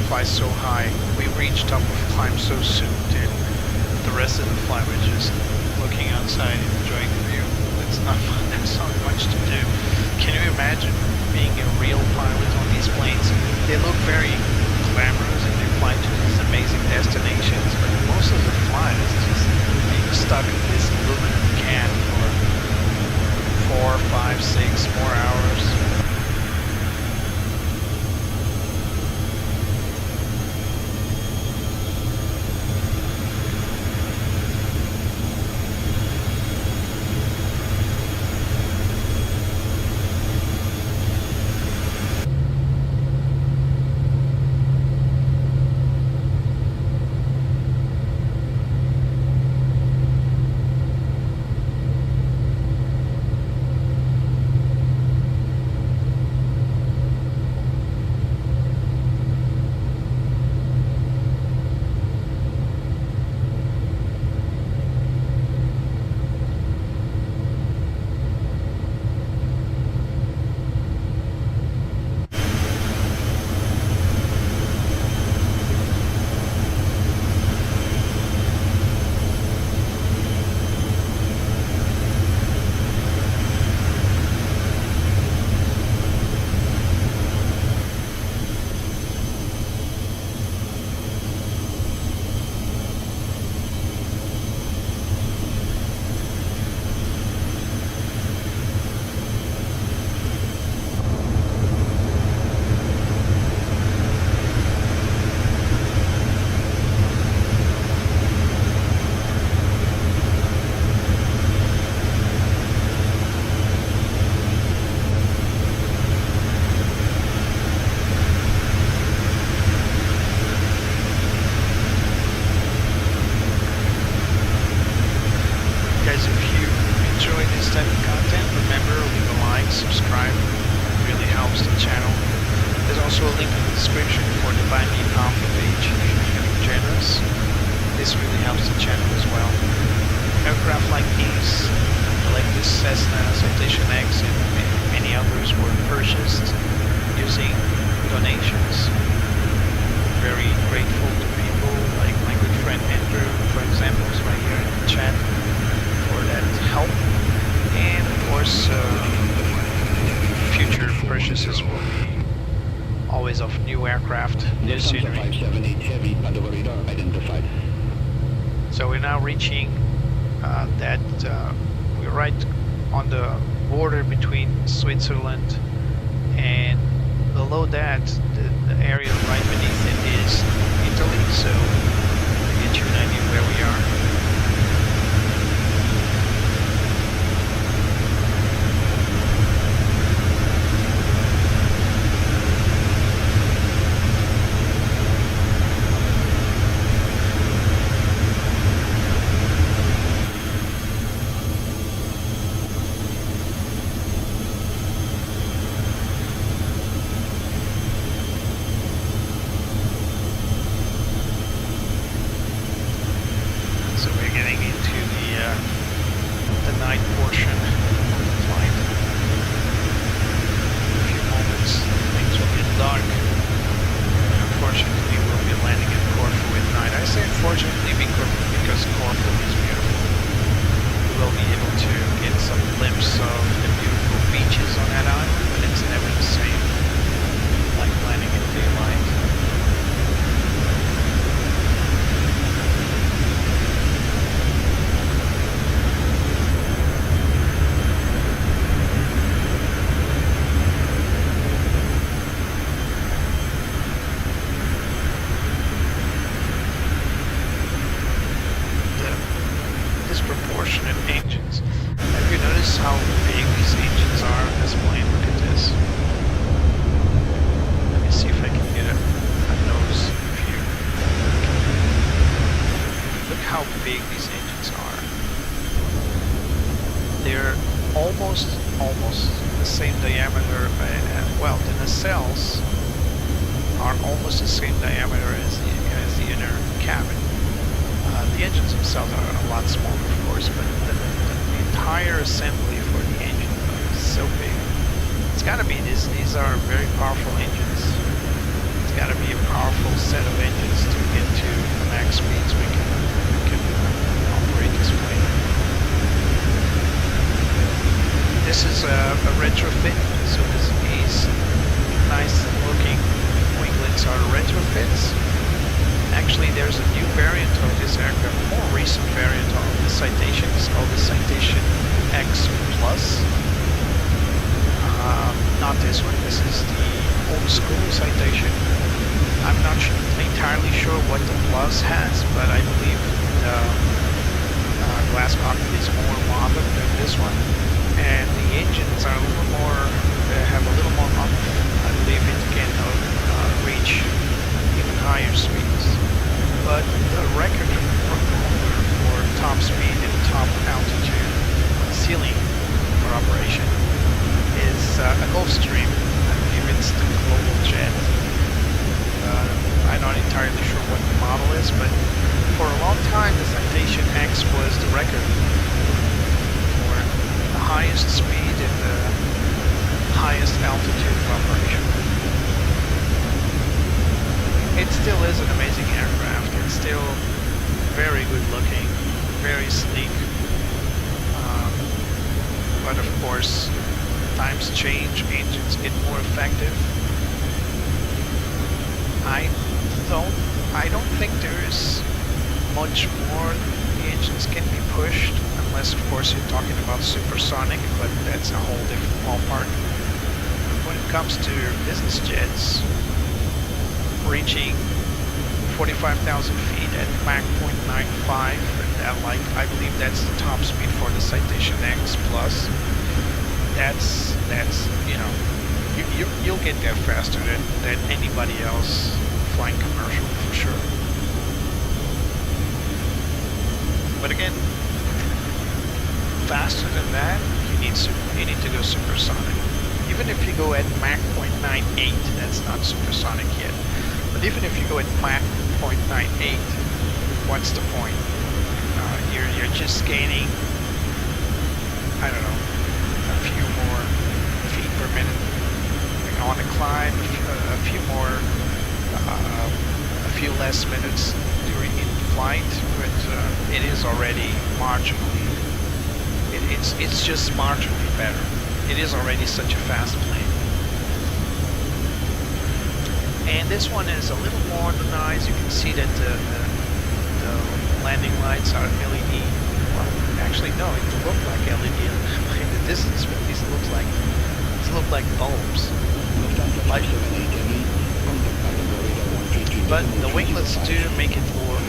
fly so high. We reached top of climb so soon, and the rest of the flight was just looking outside, enjoying the view. That's not much to do. Can you imagine being a real pilot on these planes? They look very glamorous and they fly to these amazing destinations, but most of the flight is just being stuck in this aluminum can for 4, 5, 6 more hours. Subscribe, it really helps the channel. There's also a link in the description for the Buy Me Coffee page if you're feeling generous. This really helps the channel as well. Aircraft like these, like this Cessna Citation X and many others were purchased using donations. Very grateful to people like my good friend Andrew, for example, is right here in the chat for that help. And of course, future purchases will be always of new aircraft, new scenery. 578 heavy under radar identified. So we're now reaching we're right on the border between Switzerland and below that, the area right beneath it is Italy. So to get you an idea where we are. Night portion of the flight. In a few moments things will get dark. Unfortunately we'll be landing at Corfu at night. I say unfortunately because Corfu is beautiful. We will be able to get some glimpse of the beautiful beaches on that island, but it's never the same like landing in daylight. Disproportionate engines. Have you noticed how big these engines are on this plane? Look at this. Let me see if I can get a nose view. Look how big these engines are. They're almost the same diameter. Well, the nacelles are almost the same diameter as the inner cabin. The engines themselves are a lot smaller, of course, but the entire assembly for the engine is so big. It's got to be these are very powerful engines. It's got to be a powerful set of engines to get to max speeds we can operate this plane. This is a retrofit, so these nice looking winglets are retrofits. Actually, there's a new variant of this aircraft, more recent variant of the Citation. It's called the Citation X Plus. Not this one. This is the old school Citation. I'm not entirely sure what the Plus has, but I believe the glass cockpit is more modern than this one, and the engines are a little more. Have a little more oomph. I believe it can reach even higher speeds. But the record for top speed and top altitude ceiling for operation is a Gulfstream. I believe it's the Global Jet. I'm not entirely sure what the model is, but for a long time the Citation X was the record for the highest speed and the highest altitude of operation. It still is an amazing aircraft. It's still very good looking, very sleek. But of course, times change, engines get more effective. I don't think there's much more the engines can be pushed, unless of course you're talking about supersonic, but that's a whole different ballpark. When it comes to business jets, reaching 45,000 feet at Mach 0.95, and I believe that's the top speed for the Citation X Plus. That's you know, you'll get there faster than anybody else flying commercial for sure. But again, faster than that, you need to go supersonic. Even if you go at Mach 0.98, that's not supersonic yet. But even if you go at Mach 0.98, what's the point? You're just gaining, I don't know, a few more feet per minute. Like on a climb, a few less minutes during in flight, but it is already marginally. It's just marginally better. It is already such a fast plane. And this one is a little modernized. You can see that the landing lights are LED. Well, actually no, it looked like LED in the distance, but these look like bulbs. But the winglets do make it look a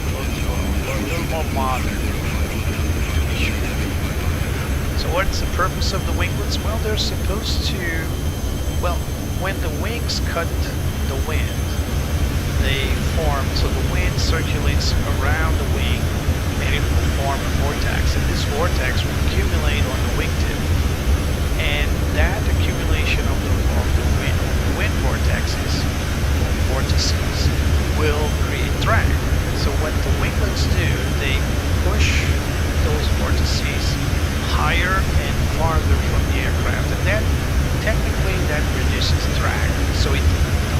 little more modern. So what's the purpose of the winglets? Well, they're supposed to, well, when the wings cut the wind, they form, so the wind circulates around the wing and it will form a vortex, and this vortex will accumulate on the wingtip, and that accumulation of the wind vortices will create drag. So what the winglets do, they push those vortices higher and farther from the aircraft, and that technically that reduces drag, so it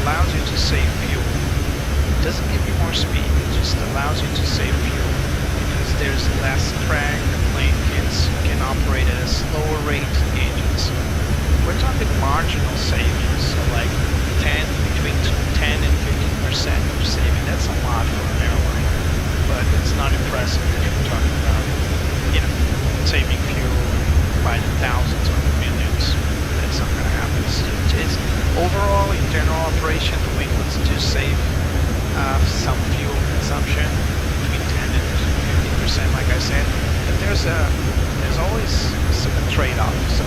allows you to save fuel. It doesn't give you more speed, it just allows you to save fuel because there's less drag. The plane can operate at a slower rate than engines. We're talking marginal savings, so like between 10 and 15% of saving. That's a lot for an airline, but it's not impressive if you're talking about, you know, saving fuel by the thousands or the millions. That's not going to happen. It's overall, in general operation, the winglets do save some fuel consumption, between 10 and 15%, like I said. But there's always a trade-off. So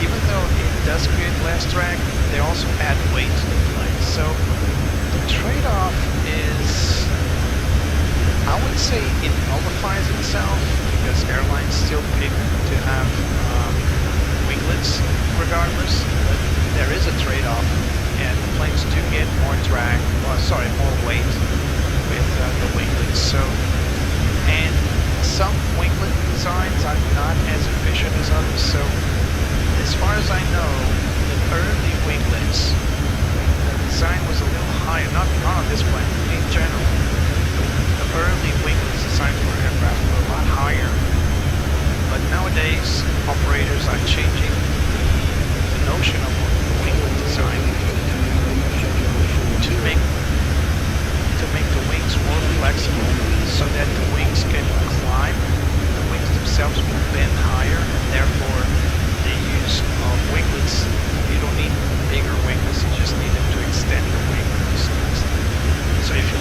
even though it does create less drag, they also add weight to the plane. So the trade-off is, I would say it nullifies itself because airlines still pick to have winglets regardless, but there is a trade-off, and the planes do get more drag, more weight with the winglets. So, and some winglet designs are not as efficient as others. So, as far as I know, the early winglets, the design was a little higher, not on this plane,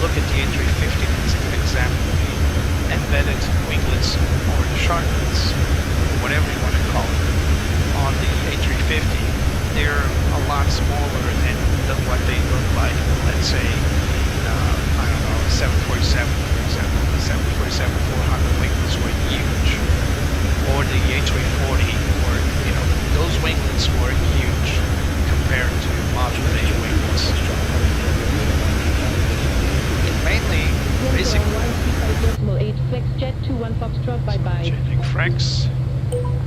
look at the A350, let's examine the embedded winglets or sharklets, whatever you want to call it, on the A350. They're a lot smaller than what they look like, let's say, I don't know, 747, for example. The 747-400 winglets were huge, or the A340, or, you know, those winglets were huge compared to modern day winglets. Mainly, basically, 8 FlexJet 21 Foxtrot, bye-bye. changing fracs.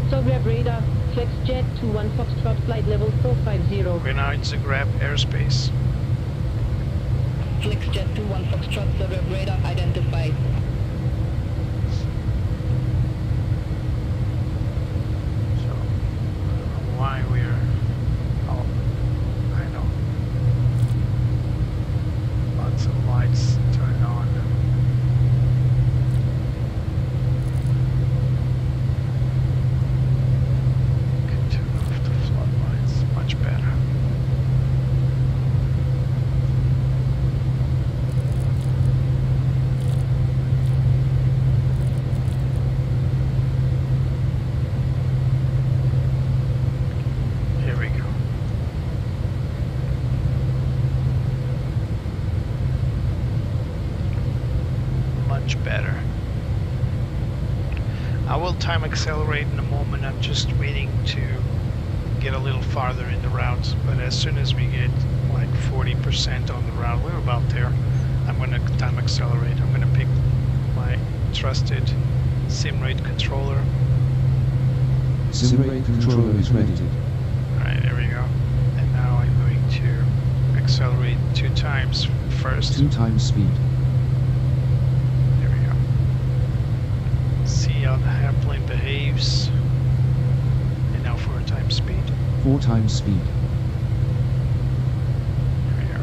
Sograb radar, FlexJet 21 Foxtrot, flight level 450. We're now in Zagreb airspace. FlexJet 21 Foxtrot, Zagreb radar identified. So, why we're... Oh, I know. Lots of lights turned on. Can turn off the floodlights. Much better. Here we go. Much better. I will time accelerate in a moment. I'm just waiting to get a little farther in the route, but as soon as we get like 40% on the route, we're about there, I'm going to time accelerate. I'm going to pick my trusted Simrate controller. Simrate controller is ready. Alright, there we go. And now I'm going to accelerate 2 times first. 2 times speed. There we go. See how the airplane behaves. And now 4 times speed. 4 times speed. There we go.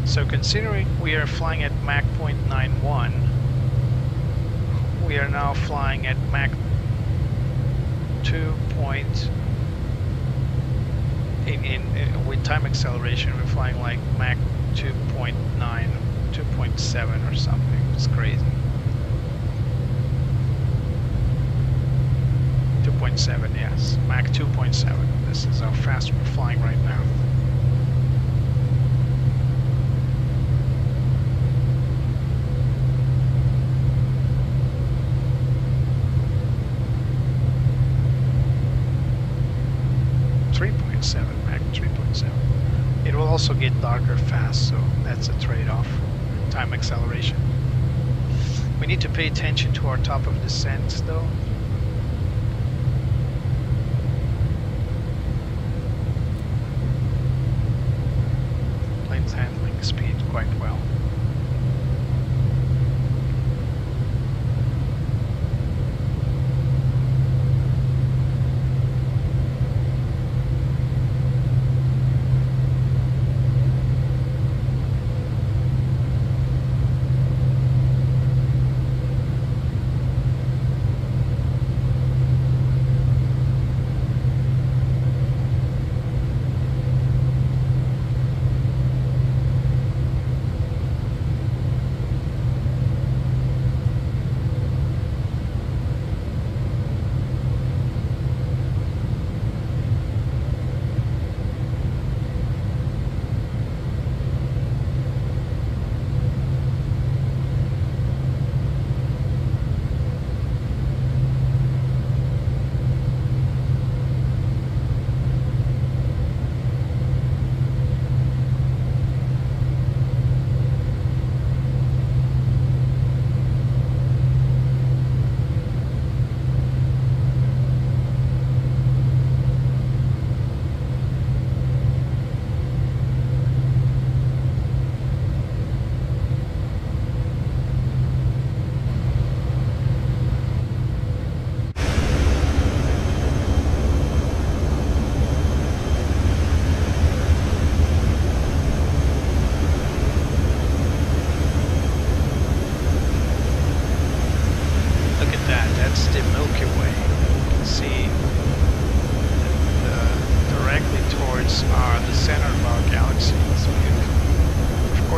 So considering we are flying at Mach 0.91, we are now flying at Mach 2. With time acceleration, we're flying like Mach 2.9, 2.7 or something. It's crazy. 2.7, yes. Mach 2.7. This is how fast we're flying right now. Mach 3.7. It will also get darker fast, so that's a trade-off. Time acceleration. We need to pay attention to our top of descent, though. Plane's handling speed quite well.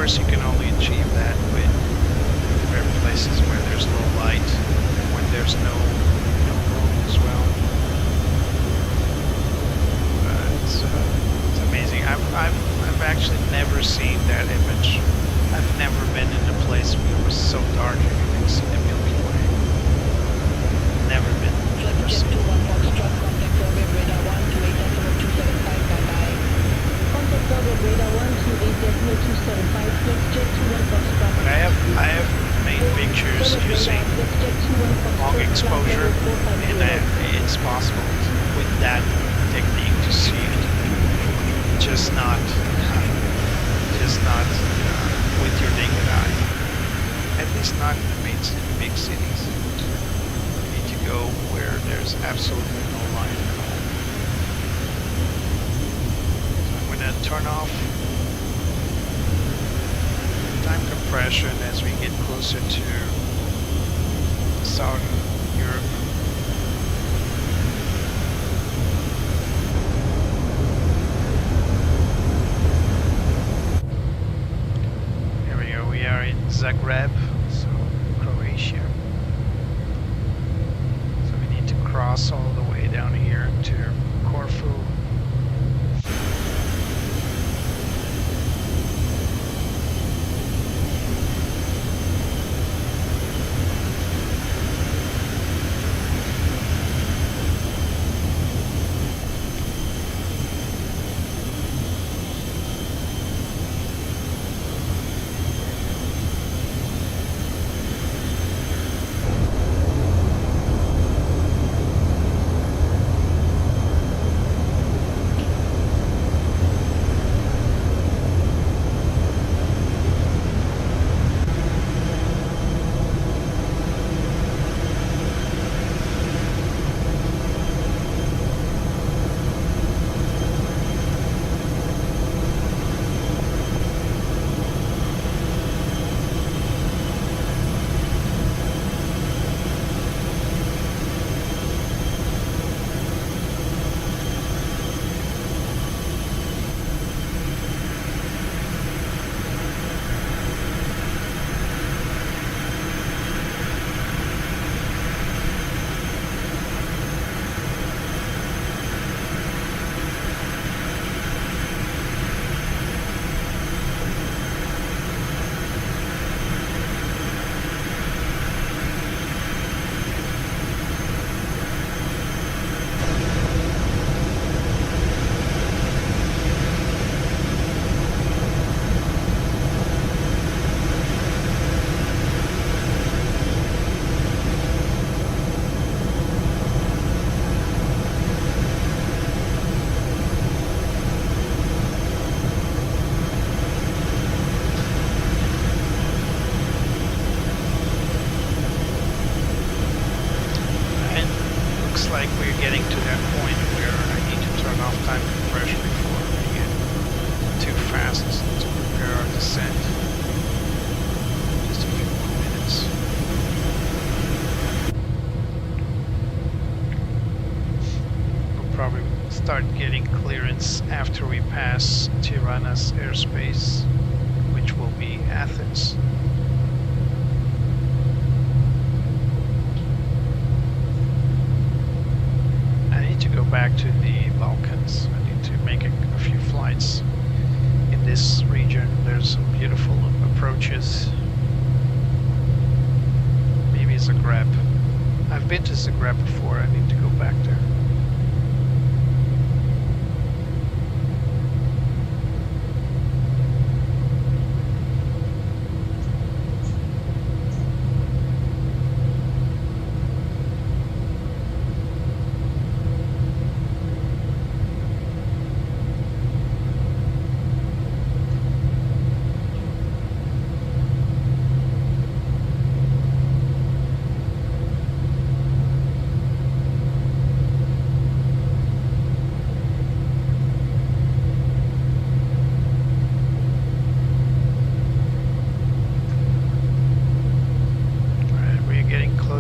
course, you can only achieve that with places where there's low light, when there's no moon as well. It's amazing. I've actually never seen that image. I've never been in a place where it was so dark and you can see the Milky Way. Never been. Never seen. Contact forward radar 128.275, FlexJet 21 Foxtrot. But I have made pictures using long exposure, and it's possible with that technique to see it. Just not with your naked eye. At least not in the big cities. You need to go where there's absolutely no light at all. So I'm gonna turn off time compression as we get closer to southern Europe. Here we go, we are in Zagreb, so Croatia. So we need to cross all the way down here to Corfu. Like we're getting to that point where I need to turn off time compression before we get too fast to prepare our descent. Just a few more minutes. We'll probably start getting clearance after we pass Tirana's airspace, which will be Athens. Back to the Balkans. I need to make a few flights in this region. There's some beautiful approaches. Maybe Zagreb. I've been to Zagreb before. I need to go back there.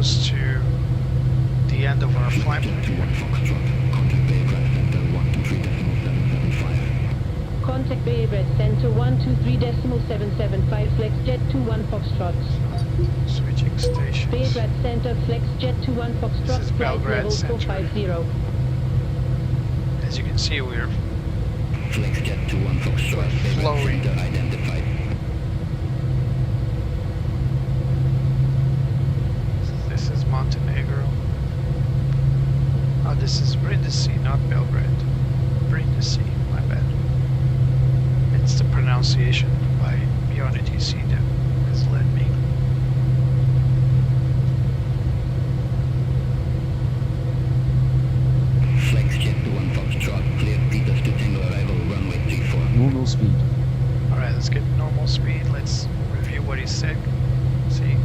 To the end of our flight. Contact Bay Red Center 123.775, FlexJet Jet 21 Foxtrot. Switching stations. Belgrade Center, Flex Jet 21 This Foxtrot, is flight Belgrade level Center. 450. As you can see, we're FlexJet 21 Foxtrot, flowing. center identified. This is Montenegro. Oh, this is Brindisi, not Belgrade. Brindisi, my bad. It's the pronunciation by Unity C that has led me. FlexJet 21 Foxtrot, clear Peters to Tango arrival, runway 34. Normal speed. Alright, let's get normal speed. Let's review what he said. See,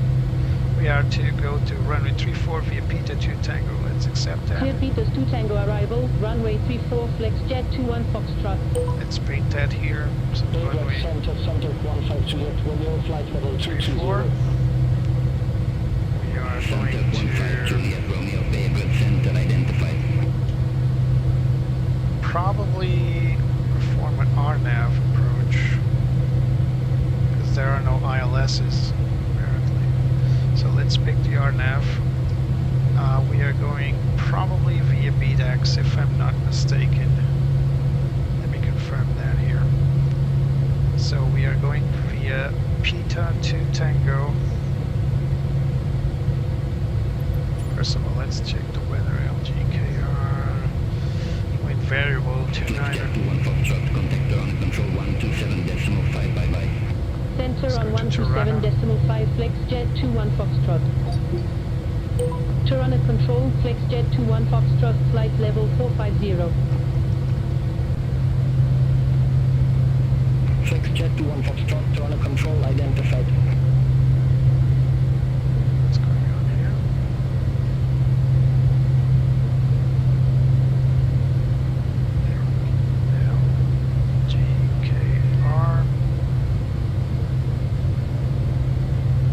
we are to go to runway 34 via Peter 2 Tango. Let's accept that. Clear Peters 2 Tango arrival, runway 34, Flex Jet 21 Foxtrot. Let's paint that here. So runway Center 152 at Romeo, flight level 34. 220. We are Center going 15 to Juliet Romeo, Belgrade center identified. probably perform an RNAV approach because there are no ILSs apparently. So let's pick the RNAV. We are going probably via BDAX if I'm not mistaken. Let me confirm that here. So we are going via Peta 2 Tango. First of all, let's check the weather. LGKR. Wind variable FlexJet 29. 21 Foxtrot, contact ground control 127.5, bye-bye. Center Let's on go to Tirana. 127.5, Flex Jet 21 Foxtrot. Tirana control, Flex Jet 21 Foxtrot, flight level 450. FlexJet 21 Foxtrot, Toronto control identified. What's going on here? LGKR.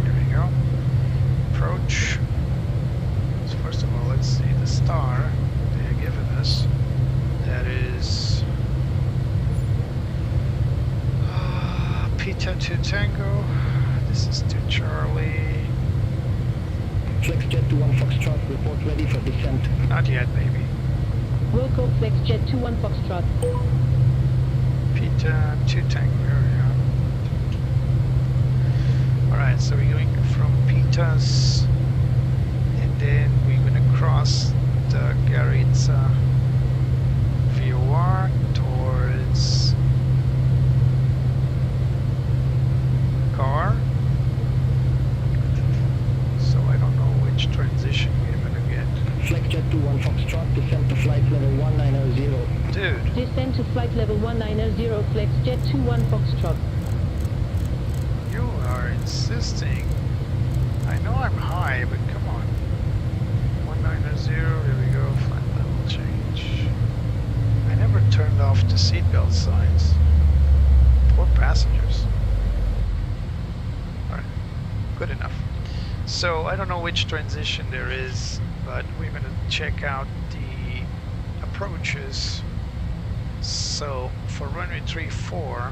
Here we go. Approach. So first of all, let's see the star they are giving us. That is Peta 2 Tango. This is 2 Charlie. FlexJet 21 Foxtrot, report ready for descent. Not yet, baby. Wilco, Flex Jet 21 Foxtrot. Peta 2 Tango. Here we are. Alright, so we're going from Petas and then we're gonna cross the Garitza VOR towards Car. So I don't know which transition we're gonna get. FlexJet 21 Foxtrot, descent to flight level 190. Dude, Descend to flight level 190, Flex Jet 21 Foxtrot. you are insisting. I know I'm high, but come on. 190, here we go, flight level change. I never turned off the seatbelt signs. Poor passengers. Alright, good enough. So I don't know which transition there is, but we're gonna check out the approaches. So for runway 34,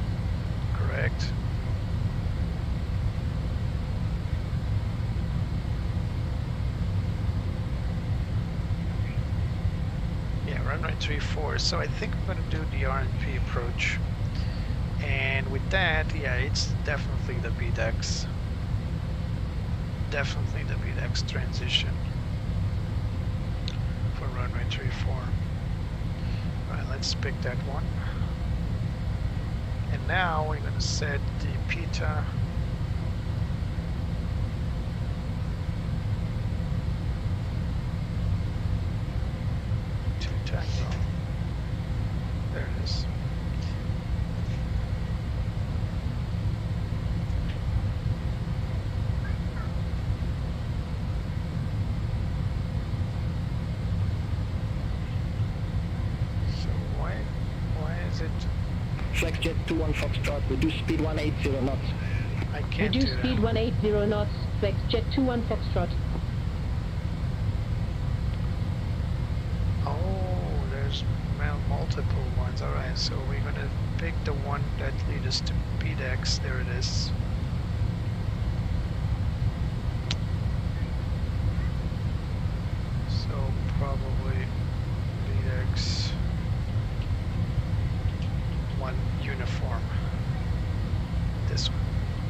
correct? Yeah, runway 34. So I think I'm gonna do the RNP approach. And with that, yeah, it's definitely the BDEX. Definitely the BDEX transition for runway 34. Alright, let's pick that one. And now we're gonna set the Peta to Tango. There it is. So why is it? FlexJet 21 Foxtrot, reduce speed 180 knots. I can't Reduce do speed that. 180 knots, Flex Jet 21 Foxtrot. Oh, there's multiple ones. Alright, so we're gonna pick the one that leads us to BDEX. There it is.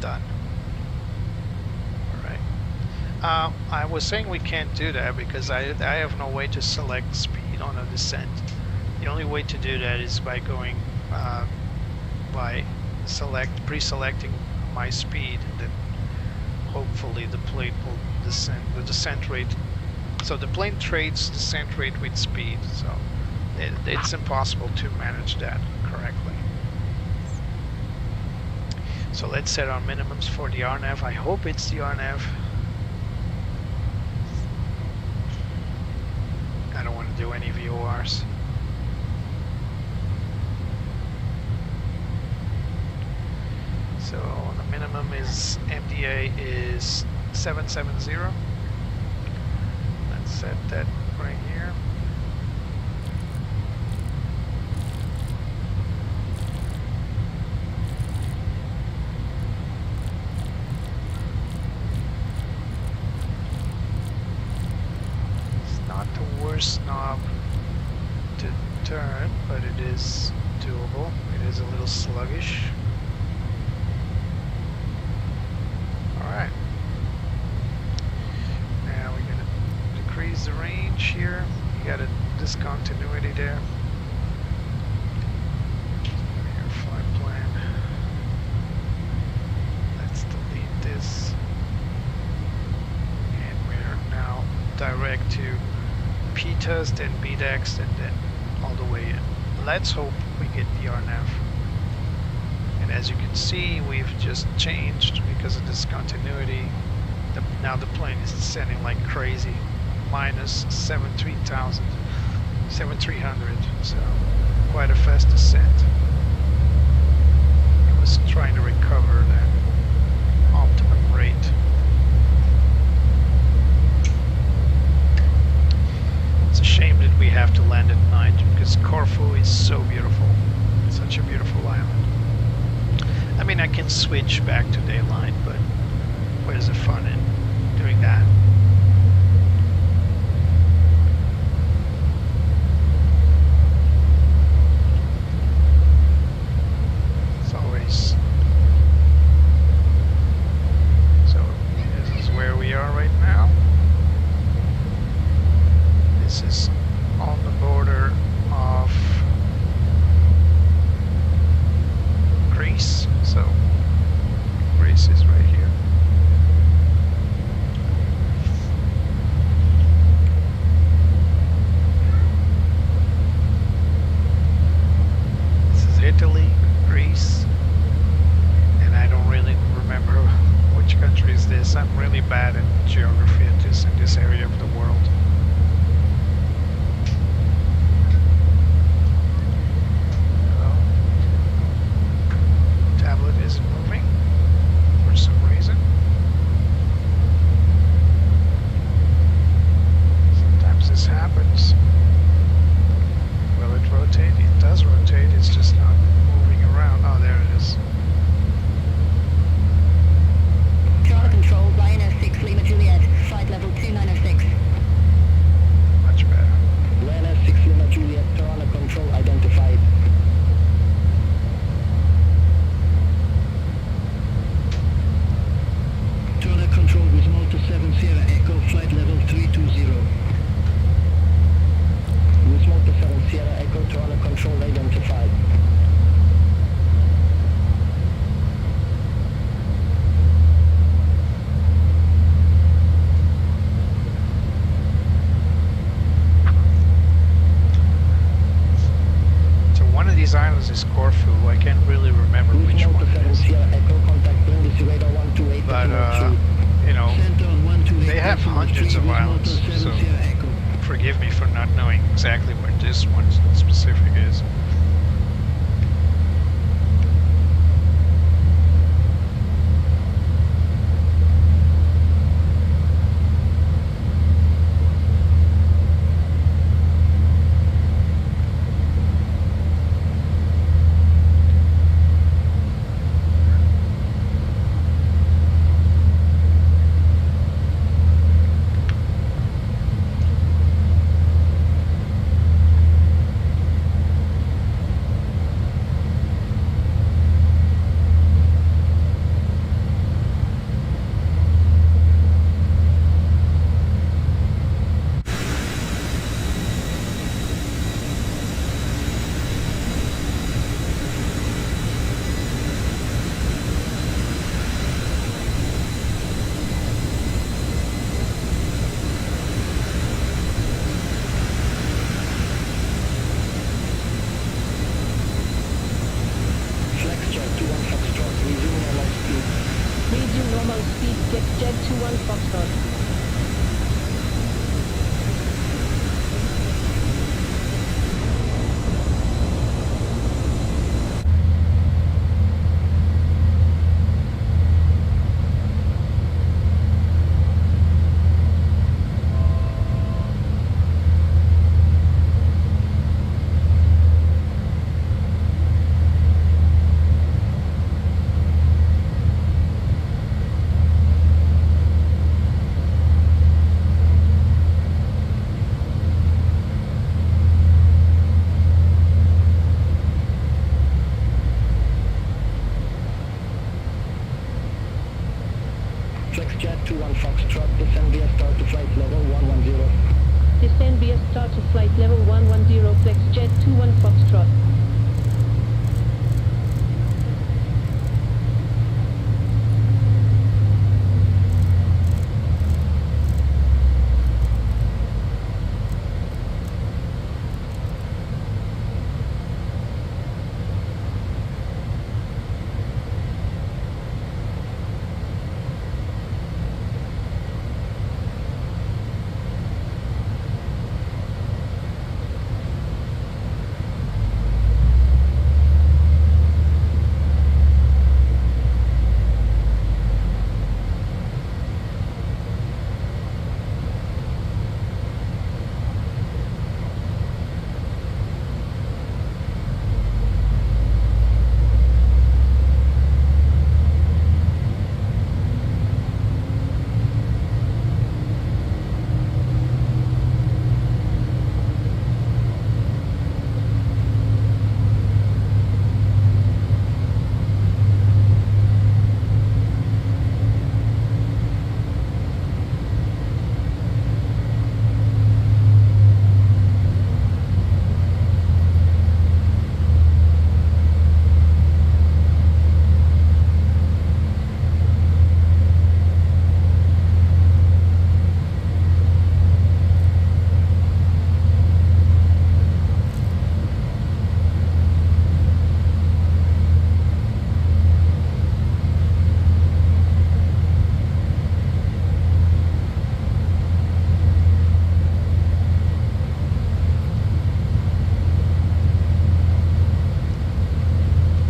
done. Alright. I was saying we can't do that because I have no way to select speed on a descent. The only way to do that is by going by pre-selecting my speed, and then hopefully the plane will the descent rate. So the plane trades descent rate with speed, so it's impossible to manage that correctly. So let's set our minimums for the RNAV. I hope it's the RNAV. I don't want to do any VORs. So the minimum is MDA is 770. Let's set that right here. It's not the worst knob to turn, but it is doable. It is a little sluggish. Alright. Now we're going to decrease the range here. You got a discontinuity there. Here, flight plan. Let's delete this. And we're now direct to PTUS, then BDEX, and then all the way in. Let's hope we get the RNAV. And as you can see, we've just changed because of discontinuity. Now the plane is descending like crazy. Minus 7,300, so quite a fast descent. I was trying to recover that optimum rate. It's a shame that we have to land at night because Corfu is so beautiful. It's such a beautiful island. I mean, I can switch back to daylight, but where's the fun in doing that? It's always... So, this is where we are right now. This is on the border of Greece, so Greece is right here. This is Italy, Greece, and I don't really remember which country is this. I'm really bad at geography in this area of the world. Tablet isn't moving for some reason. Sometimes this happens. Will it rotate? It does rotate, it's just not moving around. Oh, there it is. Toronto Control, Ryanair 6 Lima Juliet, flight level 2906. Much better. Ryanair 6 Lima Juliet, Toronto Control identified. Toronto Control with Malta 7 Sierra Echo, flight level 320. With Malta 7 Sierra Echo, Toronto Control identified. So one of these islands is Corfu. I can't really remember With which Malta one it 7 is. Sierra Echo, contact Brindisi radar 128. But, you know, they have hundreds of islands, so forgive me for not knowing exactly where this one specific is. FlexJet 21 Foxtrot. FlexJet 21 Foxtrot, descend via start to flight level 110. Descend via start to flight level 110 FlexJet 21 Foxtrot.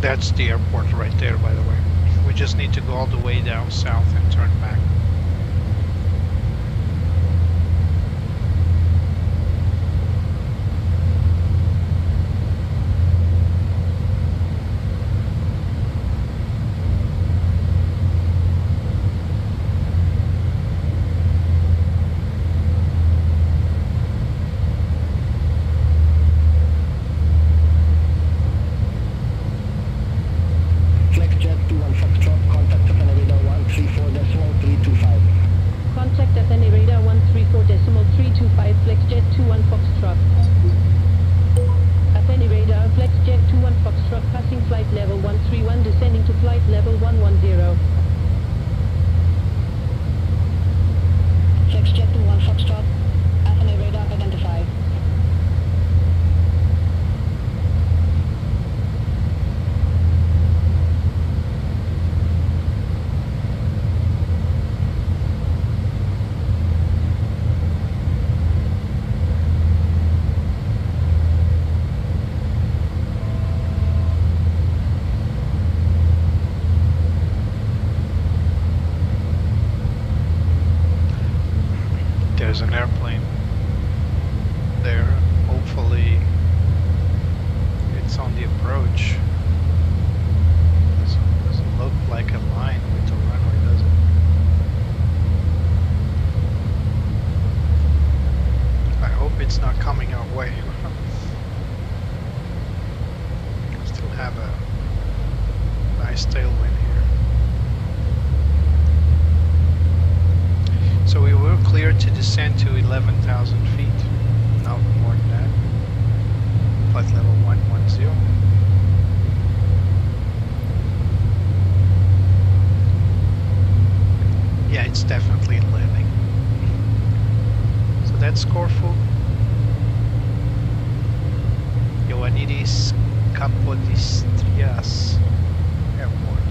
That's the airport right there, by the way. We just need to go all the way down south and turn back. FlexJet 21 Foxtrot, contact Athena radar 134.325. Contact Athena radar 134.325 FlexJet 21 Foxtrot. Athena radar FlexJet 21 Foxtrot passing flight level 131 descending to flight level 110. FlexJet 21 Foxtrot, Athena radar identified. There's an airplane there. Hopefully it's on the approach. Doesn't look like a line with the runway, does it? I hope it's not coming our way. Still have a nice tailwind here. So we were cleared to descend to 11,000 feet, not more than that. Flight level 110. Yeah, it's definitely landing. So that's Corfu. Ioannidis Kapodistrias Airport.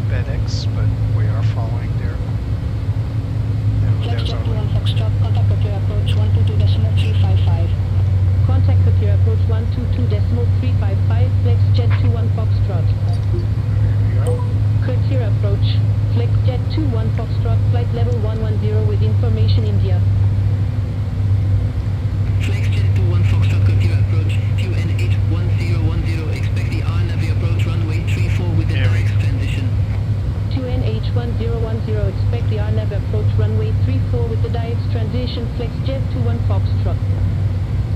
FedEx, but we are following their FlexJet our 21 Foxtrot, contact with your approach 122.355. Contact with your approach 122.355, FlexJet 21 Foxtrot. Here we go. Clear approach. FlexJet 21 Foxtrot, flight level 110 with information India. FlexJet 21 Foxtrot, clear approach, QNH 1010, expect the RNAV approach runway 34 with the direct transition. 2NH 1010, expect the RNAV approach runway 34 with the direct transition, FlexJet 21 Foxtrot.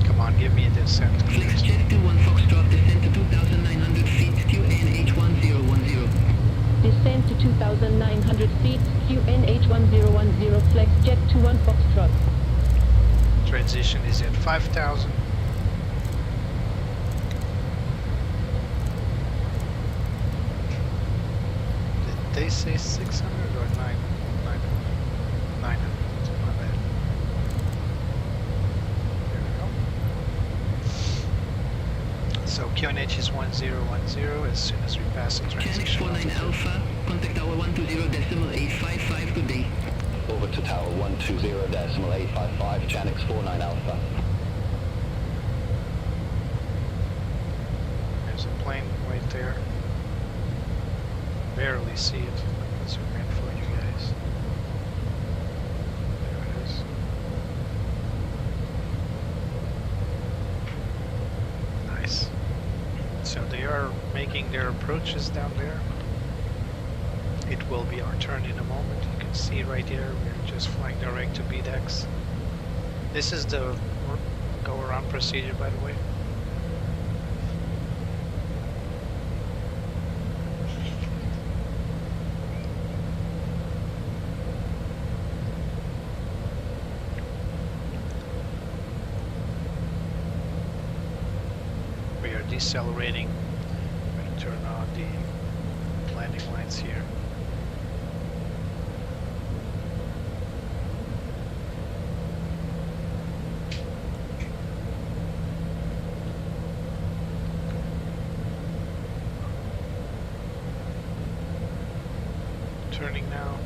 Come on, give me a descent. FlexJet 21 Foxtrot, descent to 2,900 feet, QNH 1010. Descend to 2,900 feet, QNH 1010, FlexJet 21 Foxtrot. Transition is at 5,000. Did they say 600 or 900? 900. My bad. There we go. So QNH is 1010 as soon as we pass the Channel transition. 49 Alpha, contact tower 120.855, good day. Over to tower 120.855, Chanix 49 Alpha. There's a plane right there. Barely see it. Let's zoom in for you guys. There it is. Nice. So they are making their approaches down there. It will be our turn in a moment. You can see right here, we're just flying direct to BDEX. This is the go-around procedure, by the way. We are decelerating. I'm going to turn on the landing lights here. Turning now.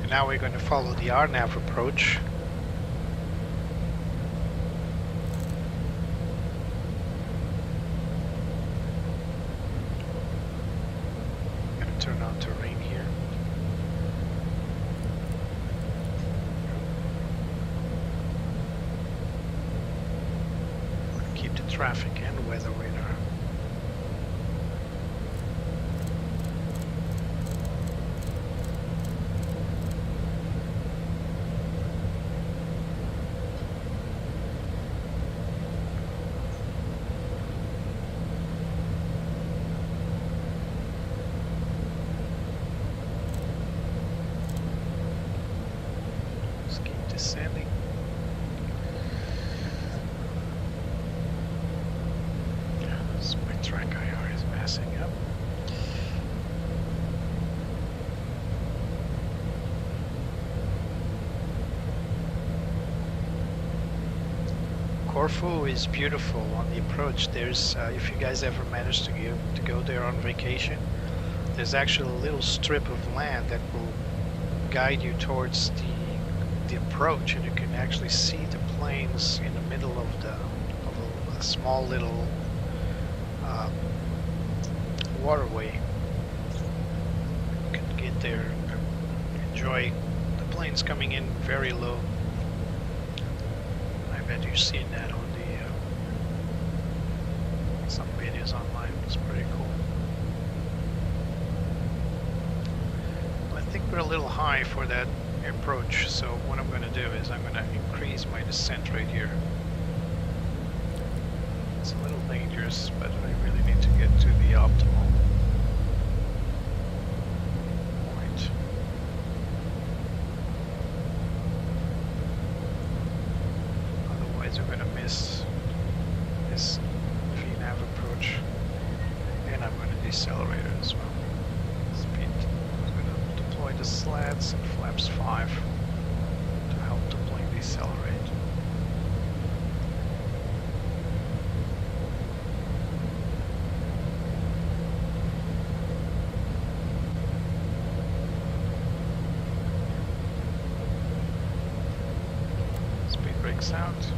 And now we're going to follow the RNAV approach. I'm going to turn on terrain here. Keep the traffic and weather radar. Just keep descending. My track IR is messing up. Corfu is beautiful on the approach. There's, if you guys ever manage to go there on vacation, there's actually a little strip of land that will guide you towards the approach, and you can actually see the planes in the middle of a small little waterway. You can get there and enjoy the planes coming in very low. I bet you've seen that on the some videos online. It's pretty cool. I think we're a little high for that approach, so what I'm going to do is I'm going to increase my descent right here. It's a little dangerous, but I really need to get to the optimal point. Otherwise we're going to miss this VNAV approach, and I'm going to decelerate it as well. Speed. I'm going to deploy the slats and flaps 5 to help the plane. max out.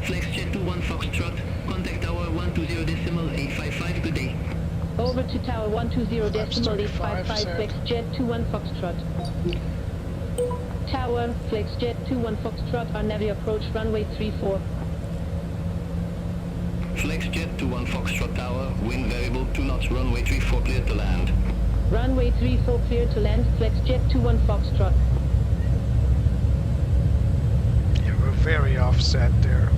FlexJet 21 Foxtrot, contact tower 120.855, good day. Over to tower 120.855, FlexJet 21 Foxtrot. Tower, FlexJet 21 Foxtrot, our Navi approach runway 34. FlexJet 21 Foxtrot Tower, wind variable 2 knots, runway 34 clear to land. Runway 34 clear to land, FlexJet 21 Foxtrot. Yeah, we're very offset there.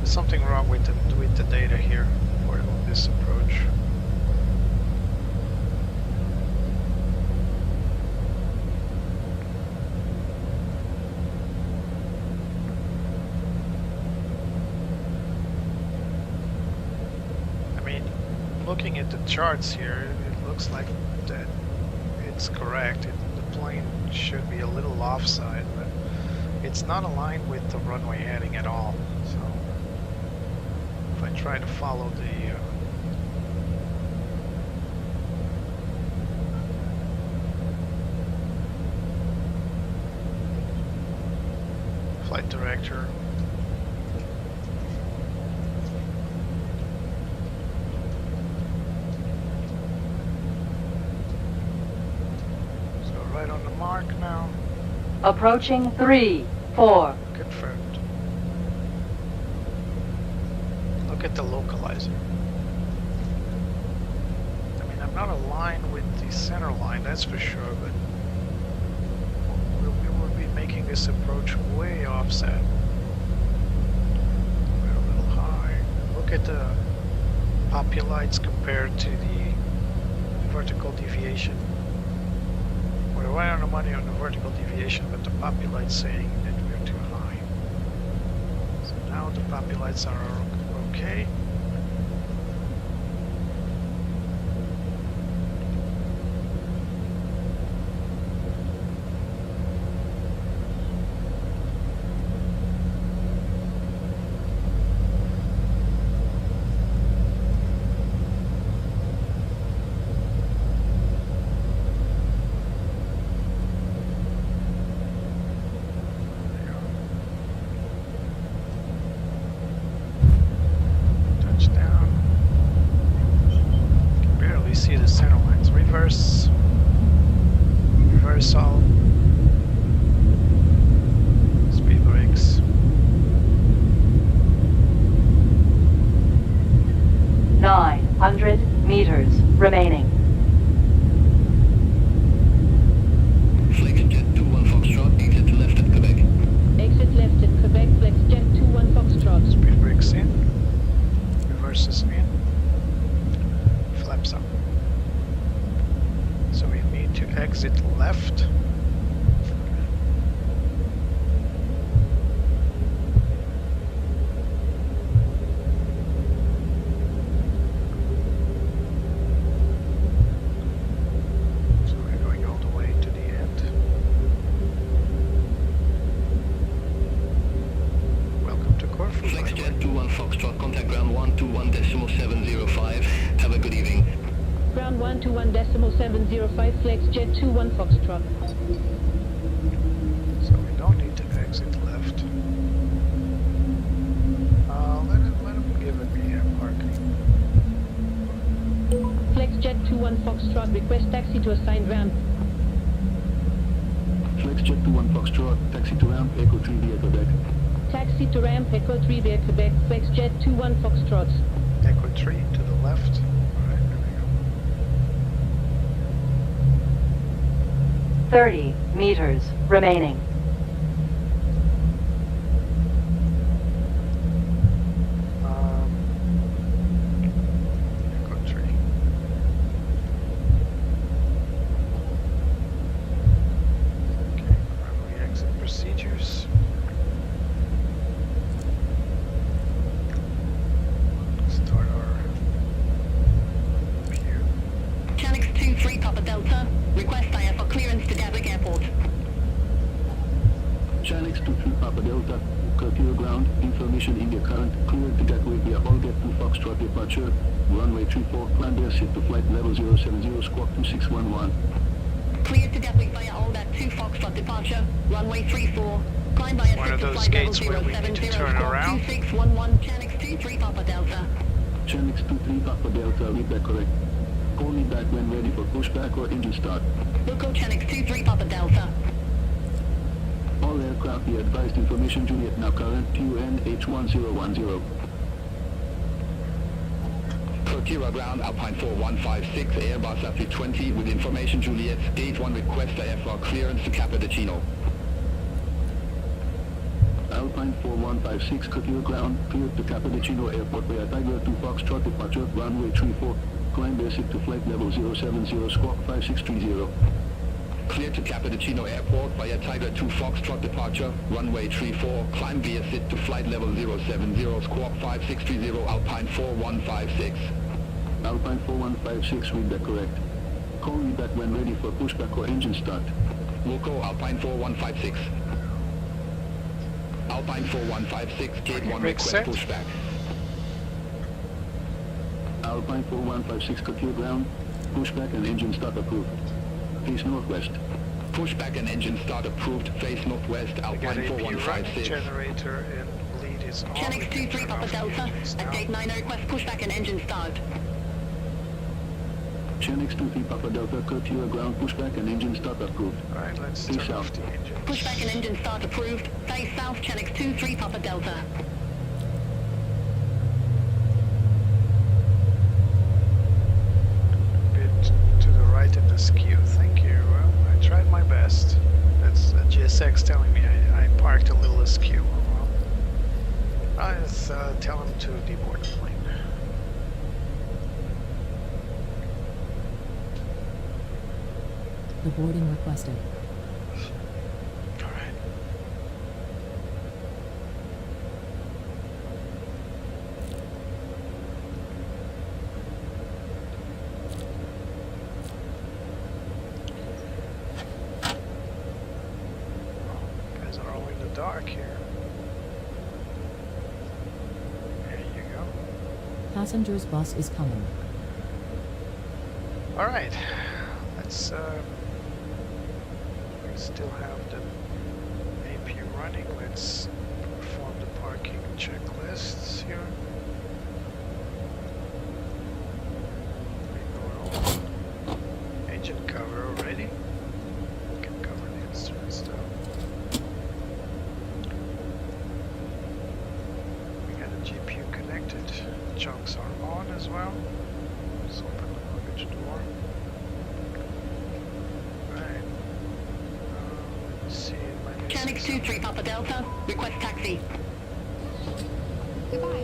Something wrong with the data here for this approach. I mean, looking at the charts here, it looks like that it's correct. The plane should be a little offside, but it's not aligned with the runway heading at all. So if I try to follow the flight director, so right on the mark now. Approaching 3, 4. Confirmed. Look at the localizer. I mean, I'm not aligned with the center line, that's for sure, but we will be making this approach way offset. We're a little high. Look at the populites compared to the vertical deviation. We're right on the money on the vertical deviation, but the populites saying that we're too high. So now the populites are okay. airlines. Reverse. Reversal. Speed brakes. 900 meters remaining. FlexJet 21 Foxtrot, exit left at Quebec. Exit left at Quebec, FlexJet 21 Foxtrot. Speed brakes in. Reverses in. Flaps up. So we need to exit left. So we're going all the way to the end. Welcome to Corfu. by the way. FlexJet 21 Foxtrot, contact ground 121.705. Have a good evening. Ground 121.705, FlexJet 21 Foxtrot. So we don't need to exit left. Let him give it me parking. FlexJet 21 Foxtrot, request taxi to assigned ramp. FlexJet 21 Foxtrot, taxi to ramp, Echo 3 via Quebec. Taxi to ramp, Echo 3 via Quebec, FlexJet 21 Foxtrot. Echo 3 to the left. Alright, there we go. 30 meters remaining. Echo 3. Okay, runway exit procedures. Start our view. Channel 23 Papa Delta, request IFR clearance to Gatwick Airport. Channel 23 Papa Delta, Curfew ground, information India current, cleared to Gatwick via Allgate 2 Foxtrot departure, runway 34, climb there, sit to flight level 070, squawk 2611. Cleared to Gatwick via Allgate 2 Foxtrot departure, runway 34. Climb via One of sit to those flight level gates where we need to 070, turn squawk around. 2611, Channel 23 Papa Delta. Channel 23 Papa Delta, read that correct. Call me back when ready for pushback or engine start. Local Channel 23 Papa Delta. All aircraft be advised information Juliet now current, TUN H1010. Corfu ground, Alpine 4156, Airbus A320 with information Juliet, gate 1 request IFR clearance to Cappuccino. Alpine 4156, Curfew ground, cleared to Cappuccino Airport via Tiger 2 Foxtrot departure, runway 34, climb basic to flight level 070, squawk 5630. Clear to Cappuccino Airport via Tiger 2 Foxtrot departure, runway 34, climb via sit to flight level 070, squawk 5630, Alpine 4156. Alpine 4156, read that correct. Call me back when ready for pushback or engine start. Local Alpine 4156. Alpine 4156, gate 1 Brakes request set. pushback. Alpine 4156, Curfew ground, pushback and engine start approved. Face northwest. Pushback and engine start approved, face northwest, We got Alpine AP running, 4156. generator and lead is on. Channel We can 23 turn Papa off the Delta, engines at now. gate 9 request pushback and engine start. Channel 23 Papa Delta, Curfew ground, pushback and engine start approved. Alright, let's Face turn off south. the engines. Pushback and engine start approved. Face south, Channel 23 Papa Delta. Bit to the right in the skew, thank you. Well, I tried my best. That's GSX telling me I parked a little askew. Well, let's tell him to deboard the plane. The boarding requested. Alright. Guys are all in the dark here. There you go. Passengers bus is coming. Alright. Let's we still have the AP running. Let's perform the parking checklists here. We go Channix 23 Papa Delta, request taxi.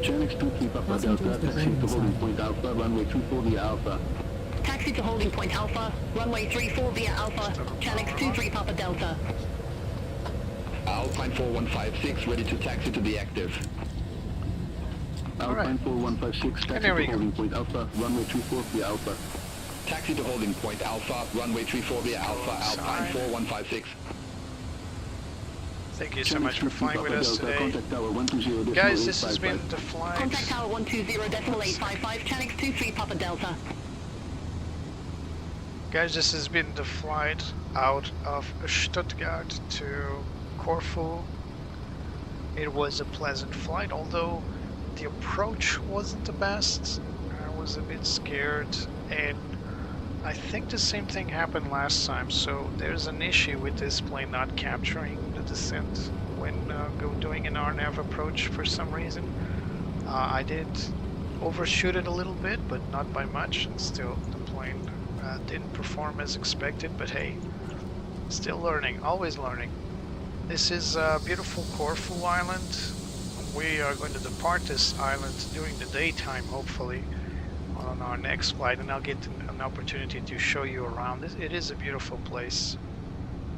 Channix 23 Papa Delta, taxi to holding point Alpha, runway 24 via Alpha. Taxi to holding point Alpha, runway 34 via Alpha, Channix 23 Papa Delta. Alpine 4156, ready to taxi to the active. Alpine 4156, taxi to holding point Alpha, runway 34 via Alpha. Taxi to holding point Alpha, runway 34 via Alpha, Alpine 4156. Thank you so much for flying with us today. Guys, this has been the flight. Contact tower 120.855, Channix 23 Papa Delta. Guys, this has been the flight out of Stuttgart to Corfu. It was a pleasant flight, although the approach wasn't the best. I was a bit scared, and I think the same thing happened last time, so there's an issue with this plane not capturing the descent when doing an RNAV approach for some reason. I did overshoot it a little bit, but not by much, and still the plane didn't perform as expected, but hey, still learning, always learning. This is beautiful Corfu Island. We are going to depart this island during the daytime, hopefully, on our next flight, and I'll get an opportunity to show you around. It is a beautiful place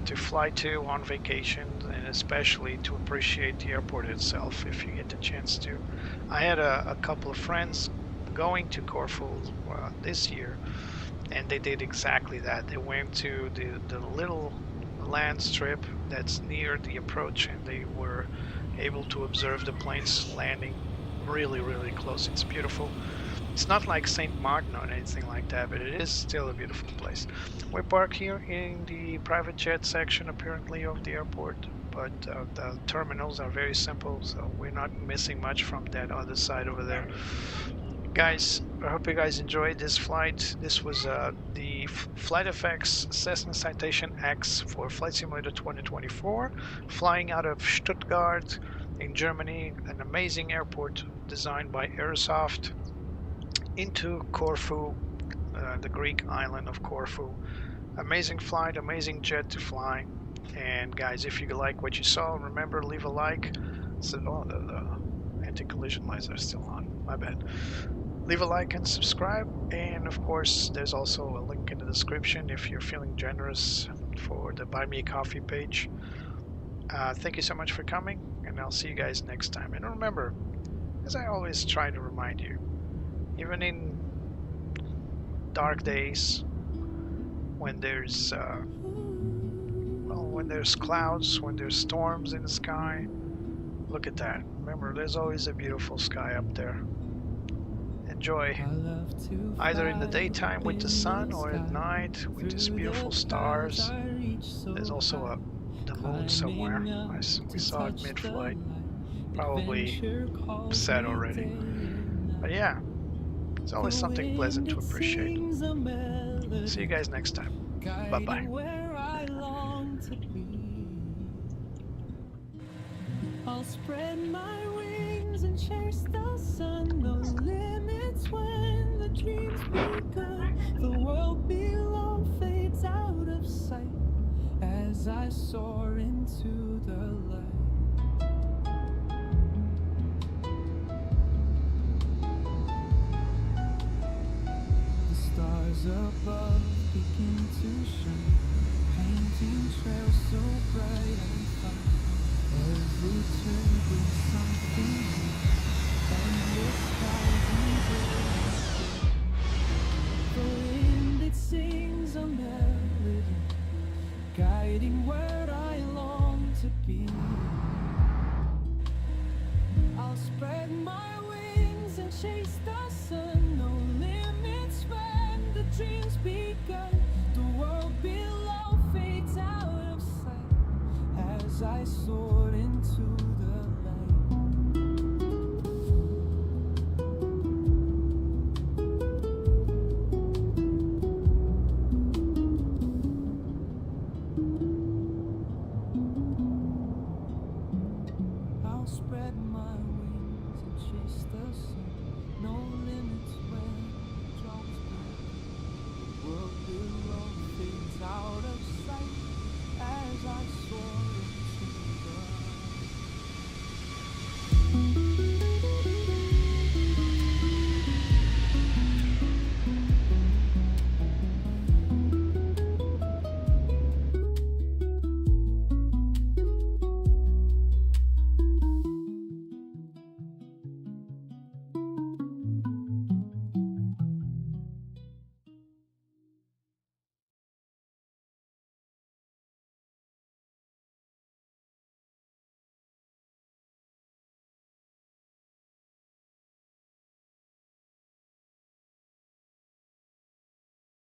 to fly to on vacation, and especially to appreciate the airport itself if you get the chance to. I had a couple of friends going to Corfu this year, and they did exactly that. They went to the little land strip that's near the approach, and they were able to observe the planes landing really, really close. It's beautiful. It's not like St. Martin or anything like that, but it is still a beautiful place. We park here in the private jet section, apparently, of the airport, but the terminals are very simple, so we're not missing much from that other side over there. Guys, I hope you guys enjoyed this flight. This was the FlightFX Cessna Citation X for Flight Simulator 2024, flying out of Stuttgart in Germany, an amazing airport designed by Airsoft, into Corfu, the Greek island of Corfu. Amazing flight, amazing jet to fly. And guys, if you like what you saw, remember, leave a like. So, oh, the anti-collision lights are still on, my bad. Leave a like and subscribe, and of course there's also a link in the description if you're feeling generous for the Buy Me a Coffee page. Thank you so much for coming, and I'll see you guys next time. And remember, as I always try to remind you, even in dark days, when there's when there's clouds, when there's storms in the sky, look at that. Remember, there's always a beautiful sky up there. Enjoy, either in the daytime with the sun or at night with these beautiful stars. There's also the moon somewhere. We saw it mid-flight. Probably set already. But yeah, it's always something pleasant to appreciate. See you guys next time. Bye-bye. I'll spread my wings and chase the sun. No limits when the dreams begun. The world below fades out of sight as I soar into the light. The stars above begin